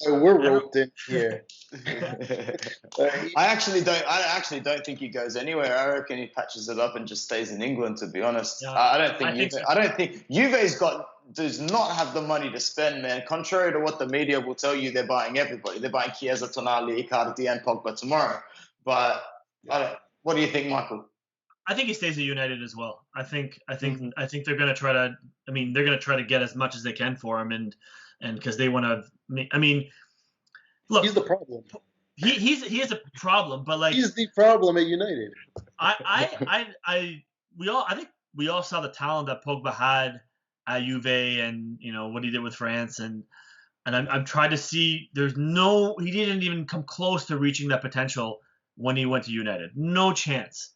we're roped in here. I actually don't think he goes anywhere. I reckon he patches it up and just stays in England. To be honest, Yeah, I don't think think so. I don't think Juve's does not have the money to spend, man. Contrary to what the media will tell you, they're buying everybody. They're buying Chiesa, Tonali, Icardi, and Pogba tomorrow. But what do you think, Michael? I think he stays at United as well. I think they're going to try to. I mean, they're going to try to get as much as they can for him, and because they want to. I mean, look, he's the problem. He is a problem, but like he's the problem at United. I think we all saw the talent that Pogba had at Juve, and what he did with France, and I'm trying to see. He didn't even come close to reaching that potential when he went to United. No chance.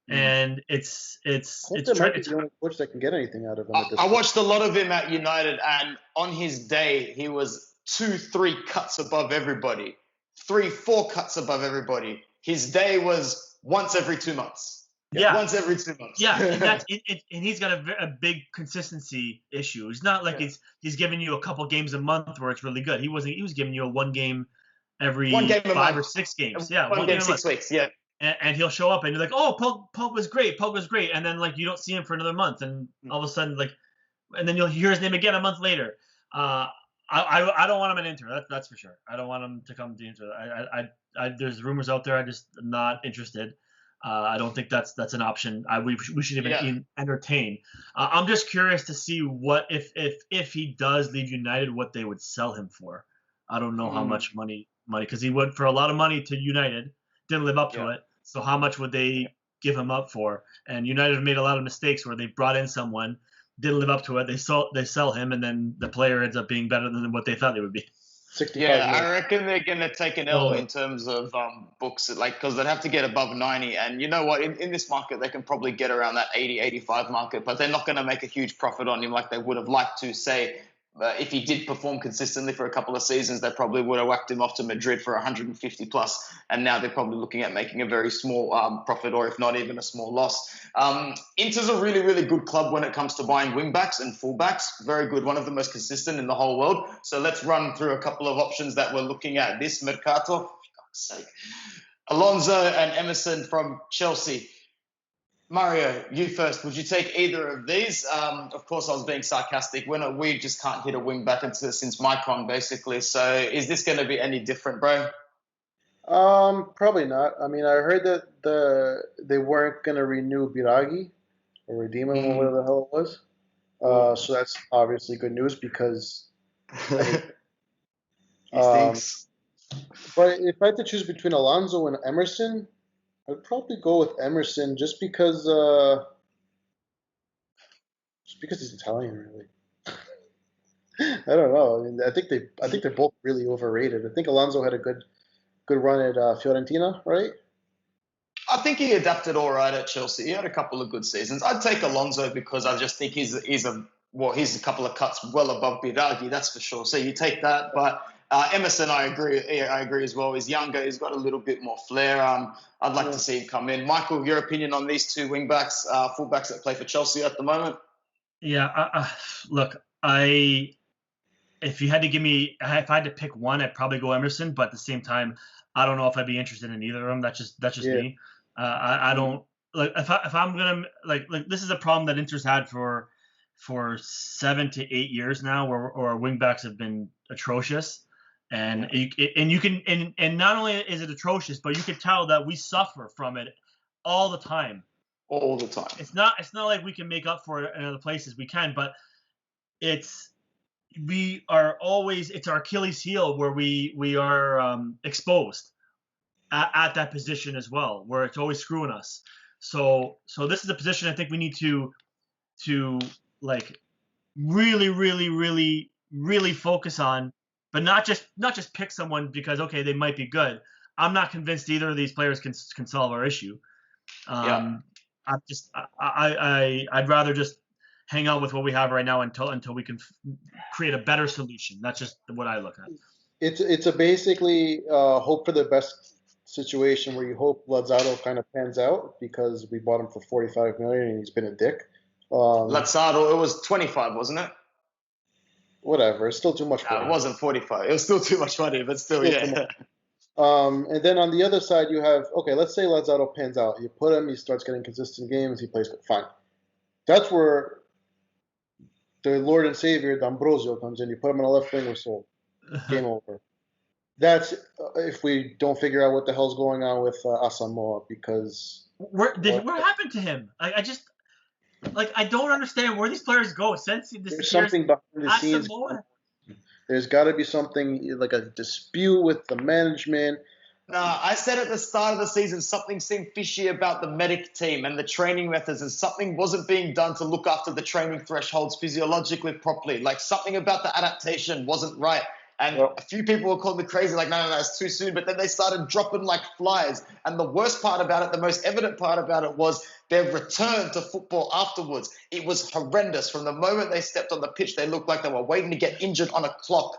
And it's the only coach that can get anything out of him. I watched a lot of him at United, and on his day, he was 2-3 cuts above everybody, 3-4 cuts above everybody. His day was once every 2 months. Yeah, once every 2 months. Yeah, and that's it, and he's got a big consistency issue. It's not like he's giving you a couple games a month where it's really good. He was giving you a one game every 5 or 6 games. Yeah, one game 6 weeks. Yeah. And he'll show up and you're like, oh, Pog was great. And then like you don't see him for another month, and all of a sudden and then you'll hear his name again a month later. I don't want him in Inter. That's for sure. I don't want him to come to Inter. There's rumors out there. I'm just not interested. I don't think that's an option. We should even entertain. I'm just curious to see what if he does leave United, what they would sell him for. I don't know how much money because he went for a lot of money to United, didn't live up to it. So how much would they give him up for? And United have made a lot of mistakes where they brought in someone, didn't live up to it. They sell him, and then the player ends up being better than what they thought they would be. I reckon they're going to take an L in terms of books, because they'd have to get above 90. And you know what? In this market, they can probably get around that 80, 85 market, but they're not going to make a huge profit on him like they would have liked to, say, if he did perform consistently for a couple of seasons, they probably would have whacked him off to Madrid for 150 plus. And now they're probably looking at making a very small profit, or if not even a small loss. Inter's a really, really good club when it comes to buying wing-backs and full-backs. Very good. One of the most consistent in the whole world. So let's run through a couple of options that we're looking at this mercato. For God's sake. Alonso and Emerson from Chelsea. Mario, you first. Would you take either of these? Of course, I was being sarcastic. We just can't hit a wing back since Maicon, basically. So is this going to be any different, bro? Probably not. I mean, I heard that they weren't going to renew Biragi or redeem him or whatever the hell it was. So that's obviously good news because but if I had to choose between Alonso and Emerson, I'd probably go with Emerson just because he's Italian, really. I don't know. I mean, I think they're both really overrated. I think Alonso had a good run at Fiorentina, right? I think he adapted all right at Chelsea. He had a couple of good seasons. I'd take Alonso because I just think he's a couple of cuts well above Biragi, that's for sure. So you take that, but Emerson, I agree as well. He's younger. He's got a little bit more flair. I'd like to see him come in. Michael, your opinion on these two wing-backs, full-backs that play for Chelsea at the moment? Yeah, look, if you had to if I had to pick one, I'd probably go Emerson. But at the same time, I don't know if I'd be interested in either of them. That's just me. I don't like if I'm gonna like this is a problem that Inter's had for 7 to 8 years now, where our wingbacks have been atrocious. And and not only is it atrocious, but you can tell that we suffer from it all the time. All the time. It's not like we can make up for it in other places. We can, but it's our Achilles heel where we are exposed at that position as well, where it's always screwing us. So this is a position I think we need to like really, really, really, really focus on. But not just pick someone because they might be good. I'm not convinced either of these players can solve our issue. I'd rather just hang out with what we have right now until we can create a better solution. That's just what I look at. It's a basically hope for the best situation where you hope Lozado kind of pans out because we bought him for $45 million and he's been a dick. Lozado, it was 25, wasn't it? whatever. It's still too much No, money. it wasn't 45. It was still too much money, but still, yeah. And then on the other side, you have, okay, let's say Lazaro pans out. You put him, he starts getting consistent games, he plays good. Fine. That's where the Lord and Savior, D'Ambrosio, comes in. You put him on a left wing or so. Game over. That's if we don't figure out what the hell's going on with Asamoah, because what happened to him? I just I don't understand where these players go since this there's something behind the scenes. There's got to be something like a dispute with the management. No, I said at the start of the season something seemed fishy about the medic team and the training methods, and something wasn't being done to look after the training thresholds physiologically properly. Like something about the adaptation wasn't right. And a few people were calling me crazy, like, no, it's too soon. But then they started dropping like flies. And the worst part about it, the most evident part about it was their return to football afterwards. It was horrendous. From the moment they stepped on the pitch, they looked like they were waiting to get injured on a clock.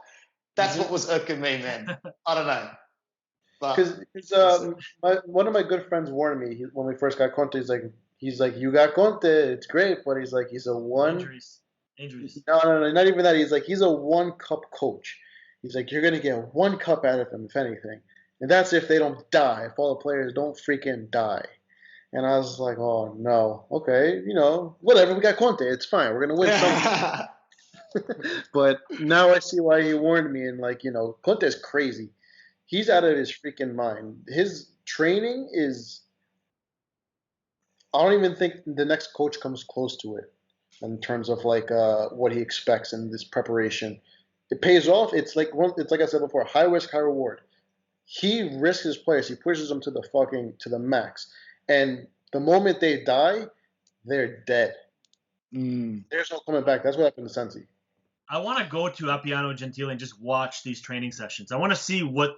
That's what was irking me, man. I don't know. Because one of my good friends warned me when we first got Conte. He's like, you got Conte, it's great, but he's like, he's a one. Injuries. No, not even that. He's like, he's a one cup coach. He's like, you're gonna get one cup out of him, if anything, and that's if they don't die. If all the players don't freaking die. And I was like, oh no, okay, whatever. We got Conte, it's fine. We're gonna win something. But now I see why he warned me. And Conte is crazy. He's out of his freaking mind. His training is. I don't even think the next coach comes close to it in terms of what he expects in this preparation. It pays off. It's like I said before, high risk, high reward. He risks his players. He pushes them to the max. And the moment they die, they're dead. There's no coming back. That's what happened to Sensi. I want to go to Appiano Gentile and just watch these training sessions. I want to see what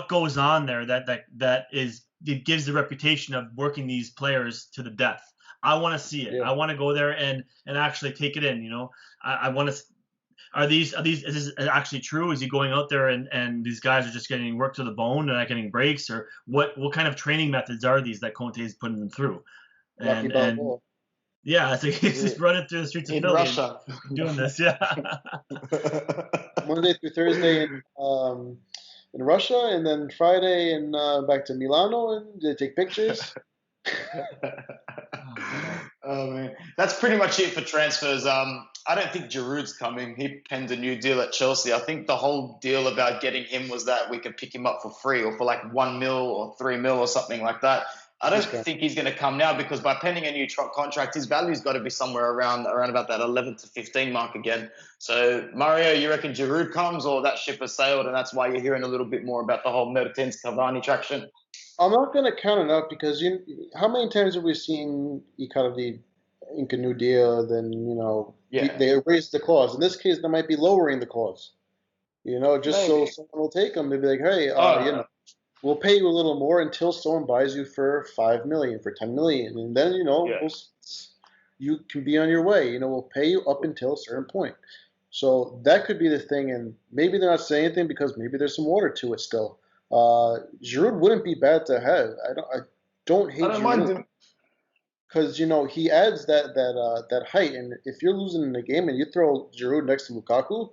goes on there it gives the reputation of working these players to the death. I want to see it. Yeah. I want to go there and actually take it in. I want to. Is this actually true? Is he going out there and these guys are just getting worked to the bone and not getting breaks, or what kind of training methods are these that Conte is putting them through? And yeah, he's just running through the streets of Philly Russia doing this. Yeah. Monday through Thursday in Russia, and then Friday and back to Milano, and they take pictures. Oh man, that's pretty much it for transfers. I don't think Giroud's coming. He penned a new deal at Chelsea. I think the whole deal about getting him was that we could pick him up for free or for like 1 mil or 3 mil or something like that. I don't think he's going to come now, because by penning a new contract, his value's got to be somewhere around about that 11 to 15 mark again. So Mario, you reckon Giroud comes, or that ship has sailed, and that's why you're hearing a little bit more about the whole Mertens Cavani traction? I'm not going to count it up, because how many times have we seen Icardi ink a new deal, then they erase the clause. In this case, they might be lowering the clause, just so someone will take them. They'd be like, hey, we'll pay you a little more until someone buys you for $5 million, for $10 million, and then you can be on your way. We'll pay you up until a certain point. So that could be the thing, and maybe they're not saying anything because maybe there's some water to it still. Giroud wouldn't be bad to have. I don't hate Giroud, because he adds that height, and if you're losing in the game and you throw Giroud next to Lukaku,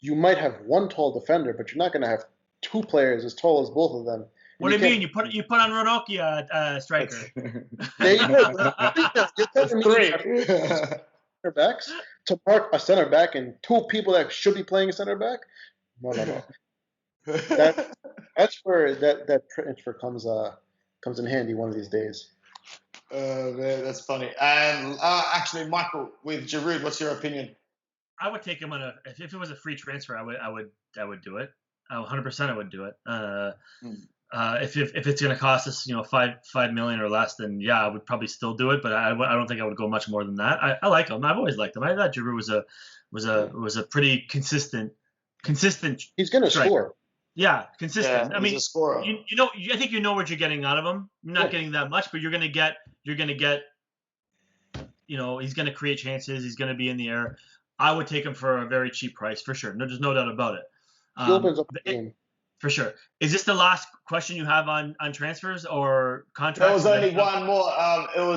you might have one tall defender, but you're not going to have two players as tall as both of them. What do you mean? You put on Ranocchia striker? There you go. You're three center backs to mark a center back and two people that should be playing center back. No. That's where that transfer comes in handy one of these days. Man, that's funny. And actually, Michael, with Giroud, what's your opinion? I would take him if it was a free transfer. I would do it. 100% I would do it. If it's going to cost us, $5 million or less, then yeah, I would probably still do it. But I don't think I would go much more than that. I like him. I've always liked him. I thought Giroud was a pretty consistent. He's going to score. Yeah, consistent. Yeah, he's a scorer. I think you know what you're getting out of him. You're not getting that much, but you're gonna get. He's gonna create chances. He's gonna be in the air. I would take him for a very cheap price for sure. No, there's no doubt about it. He opens up the game. For sure. Is this the last question you have on transfers or contracts? There was only one more.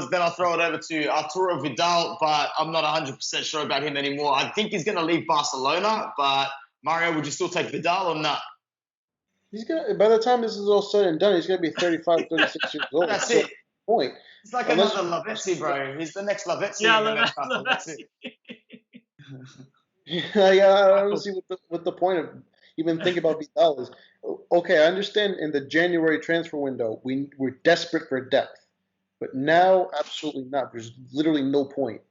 Then I'll throw it over to Arturo Vidal, but I'm not 100% sure about him anymore. I think he's going to leave Barcelona, but Mario, would you still take Vidal or not? He's gonna. By the time this is all said and done, he's gonna be 35, 36 years old. That's it. Point. It's like another Lavezzi, bro. He's the next Lavezzi. Yeah, Lavezzi. Yeah, I don't see what the point of even thinking about Vidal is. Okay, I understand in the January transfer window, we're desperate for depth. But now, absolutely not. There's literally no point.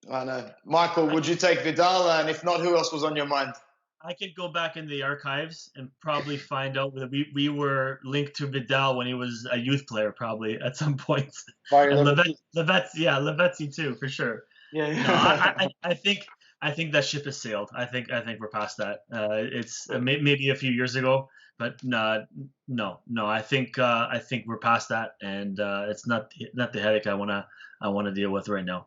I know. Michael, would you take Vidal? And if not, who else was on your mind? I could go back in the archives and probably find out that we were linked to Vidal when he was a youth player, probably at some point. And Lavezzi too, for sure. Yeah. No, I think that ship has sailed. I think we're past that. It's maybe a few years ago, but no. I think we're past that, and it's not the headache I wanna deal with right now.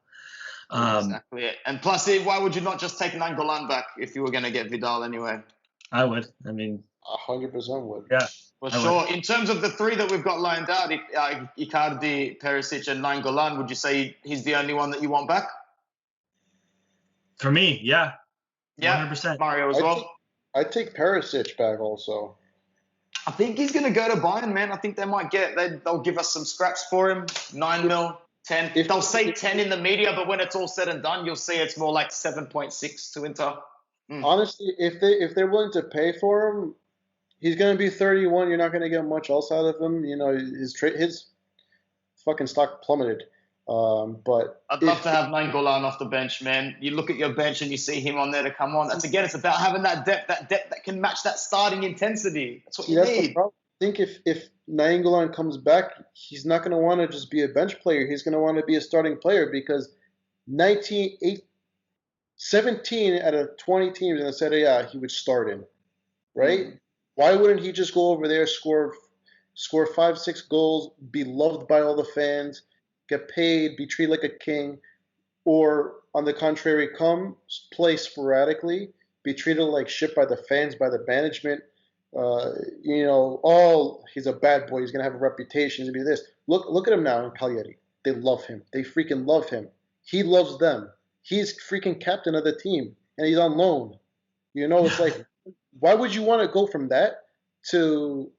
Exactly. And plus, why would you not just take Nainggolan back if you were going to get Vidal anyway? I would. I mean, 100% would. Yeah, for sure. In terms of the three that we've got lined out, Icardi, Perisic, and Nainggolan, would you say he's the only one that you want back? For me, yeah. Yeah, 100%. Mario as well. I'd take Perisic back also. I think he's going to go to Bayern, man. I think they'll give us some scraps for him. 9 mil. 10. They'll say 10 in the media, but when it's all said and done, you'll see it's more like 7.6 to Inter. Honestly, if they're willing to pay for him, he's going to be 31. You're not going to get much else out of him. You know, his fucking stock plummeted. But I'd love to have Nainggolan off the bench, man. You look at your bench and you see him on there to come on. It's about having that depth that can match that starting intensity. That's what you need. I think if Nainggolan comes back, he's not going to want to just be a bench player. He's going to want to be a starting player because 17 out of 20 teams in the Serie A he would start in, right? Why wouldn't he just go over there, score 5-6 goals, be loved by all the fans, get paid, be treated like a king, or on the contrary, come play sporadically, be treated like shit by the fans, by the management? He's a bad boy. He's gonna have a reputation. He's gonna be this. Look at him now in Cagliari. They love him. They freaking love him. He loves them. He's freaking captain of the team, and he's on loan. It's like, why would you want to go from that to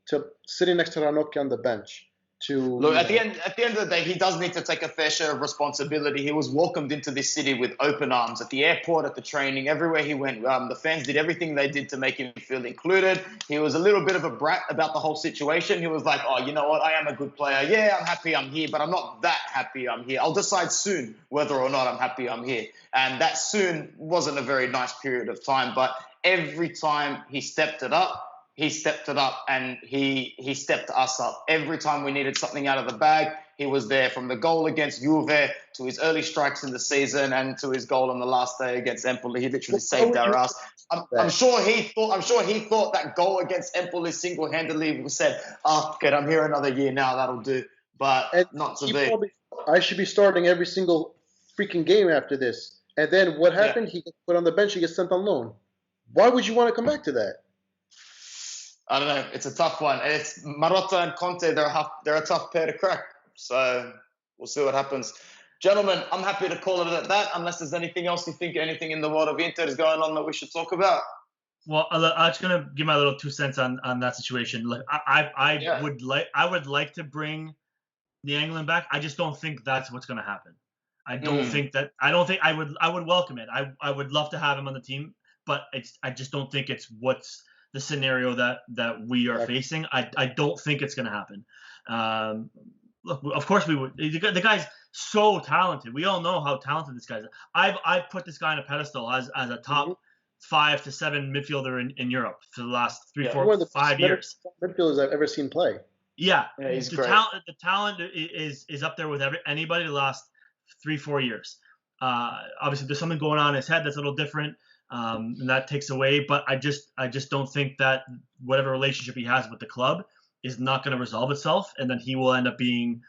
sitting next to Ranocchia on the bench? Look, at the end of the day, he does need to take a fair share of responsibility. He was welcomed into this city with open arms at the airport, at the training, everywhere he went. The fans did everything they did to make him feel included. He was a little bit of a brat about the whole situation. He was like, oh, you know what? I am a good player. Yeah, I'm happy I'm here, but I'm not that happy I'm here. I'll decide soon whether or not I'm happy I'm here. And that soon wasn't a very nice period of time, but every time he stepped it up and he stepped us up. Every time we needed something out of the bag, he was there, from the goal against Juve to his early strikes in the season and to his goal on the last day against Empoli. He literally saved our ass. I'm sure he thought that goal against Empoli single-handedly said, oh, good, I'm here another year now, that'll do. But not to be. I should be starting every single freaking game after this. And then what happened? He gets put on the bench, he gets sent on loan. Why would you want to come back to that? I don't know. It's a tough one. It's Marotta and Conte. They're a tough pair to crack. So we'll see what happens. Gentlemen, I'm happy to call it at that, unless there's anything else you think, anything in the world of Inter is going on that we should talk about. Well, I'm just gonna give my little 2 cents on that situation. Like, I would like to bring Nainggolan back. I just don't think that's what's gonna happen. I don't think I would welcome it. I would love to have him on the team, but I just don't think it's what's the scenario that we are facing. I don't think it's going to happen. Look, of course we would. The guy's so talented. We all know how talented this guy is. I've put this guy on a pedestal as a top 5 to 7 midfielder in Europe for the last 3, 4, 5 years. Midfielders I've ever seen play. Yeah, he's great. The talent is up there with anybody the last 3, 4 years. Obviously, there's something going on in his head that's a little different. And that takes away, but I just don't think that whatever relationship he has with the club is not going to resolve itself, and then he will end up being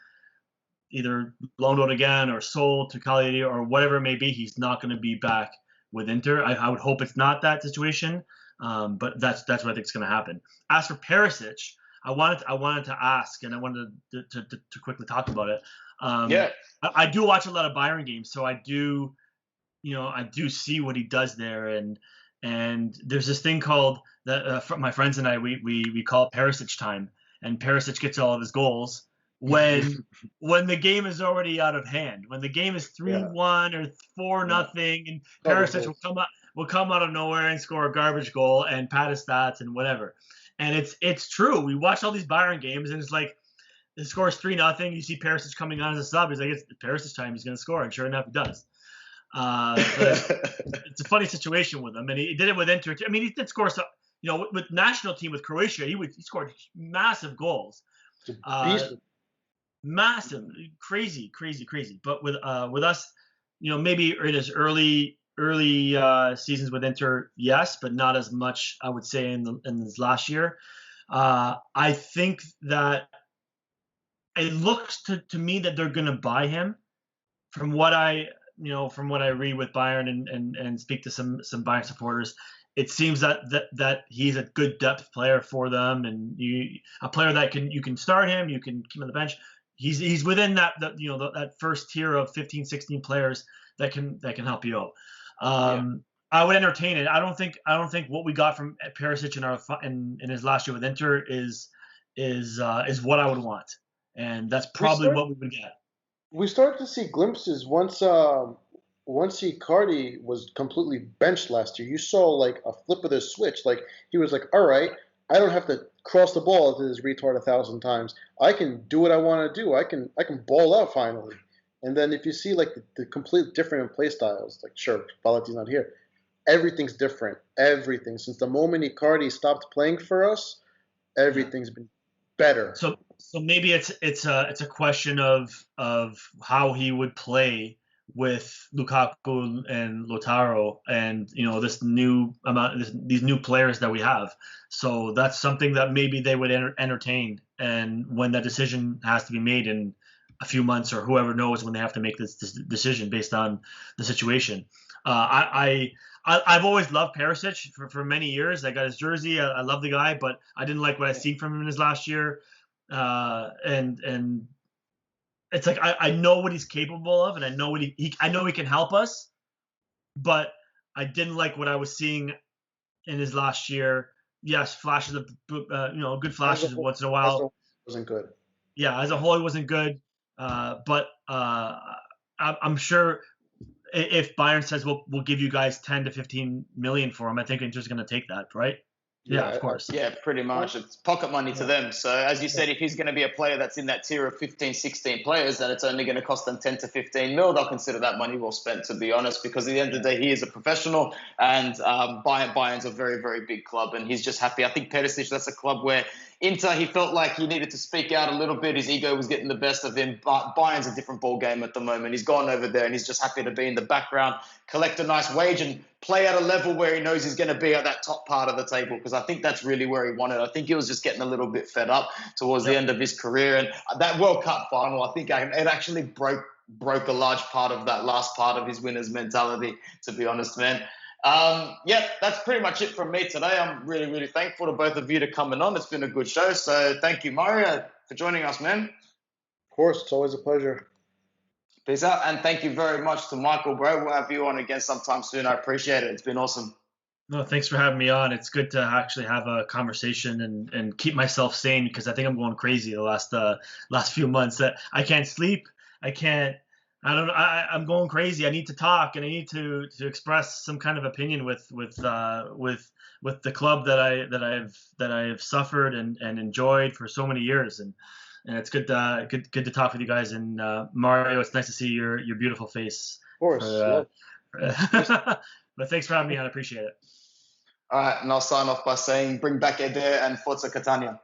either loaned out again or sold to Cagliari or whatever it may be. He's not going to be back with Inter. I would hope it's not that situation, But that's what I think is going to happen. As for Perisic, I wanted to ask, and I wanted to quickly talk about it. I do watch a lot of Bayern games, so I do see what he does there, and there's this thing called my friends and I we call it Perisic time, and Perisic gets all of his goals when the game is already out of hand, when the game is 3-1 or 4-0, and Perisic will come out of nowhere and score a garbage goal and pad his stats and whatever. And it's true. We watch all these Bayern games, and it's like it scores 3-0. You see Perisic coming on as a sub. He's like, it's Perisic time. He's going to score, and sure enough, he does. It's a funny situation with him, and he did it with Inter. I mean, he did score some. With national team with Croatia, he scored massive goals. Massive, crazy. But with us, maybe in his early seasons with Inter, yes, but not as much, I would say, in this last year. I think that it looks to me that they're going to buy him. From what I read with Bayern and speak to some Bayern supporters, it seems that he's a good depth player for them, and a player that you can start him, you can keep him on the bench. He's within that first tier of 15, 16 players that can help you out. I would entertain it. I don't think what we got from Perisic in his last year with Inter is what I would want, and that's probably what we would get. We started to see glimpses once Icardi was completely benched last year. You saw like a flip of the switch. Like he was like, all right, I don't have to cross the ball to this retard 1,000 times. I can do what I want to do. I can ball out finally. And then if you see like the complete different play styles, like sure, Balati's not here. Everything's different. Everything. Since the moment Icardi stopped playing for us, everything's been better. So maybe it's a question of how he would play with Lukaku and Lautaro and these new players that we have. So that's something that maybe they would entertain, and when that decision has to be made in a few months, or whoever knows when they have to make this decision based on the situation. I've always loved Perisic for many years. I got his jersey. I love the guy, but I didn't like what I seen from him in his last year. And it's like I know what he's capable of, and I know I know he can help us, but I didn't like what I was seeing in his last year. Yes, flashes of good flashes once in a while. Wasn't good. Yeah, as a whole, he wasn't good. But I'm sure if Bayern says we'll give you guys 10 to 15 million for him, I think Inter's going to take that, right? Yeah, of course. Yeah, pretty much. It's pocket money to them. So as you said, if he's going to be a player that's in that tier of 15, 16 players, then it's only going to cost them 10 to 15 mil. They'll consider that money well spent, to be honest, because at the end of the day, he is a professional, and Bayern's a very, very big club, and he's just happy. I think Perisic, that's a club where Inter, he felt like he needed to speak out a little bit. His ego was getting the best of him. But Bayern's a different ball game at the moment. He's gone over there, and he's just happy to be in the background, collect a nice wage, and play at a level where he knows he's going to be at that top part of the table, because I think that's really where he wanted. I think he was just getting a little bit fed up towards the end of his career. And that World Cup final, I think it actually broke a large part of that last part of his winner's mentality, to be honest, man. That's pretty much it from me today. I'm really, really thankful to both of you to coming on. It's been a good show. So thank you, Mario, for joining us, man. Of course, it's always a pleasure. Peace out. And thank you very much to Michael, bro. We'll have you on again sometime soon. I appreciate it. It's been awesome. No, thanks for having me on. It's good to actually have a conversation and keep myself sane, because I think I'm going crazy the last few months. That I can't sleep. I'm going crazy. I need to talk, and I need to express some kind of opinion with the club that I've suffered and enjoyed for so many years, and it's good to talk with you guys. And Mario, it's nice to see your beautiful face. Of course. But thanks for having me on. I appreciate it. All right, and I'll sign off by saying bring back Eder and Forza Catania.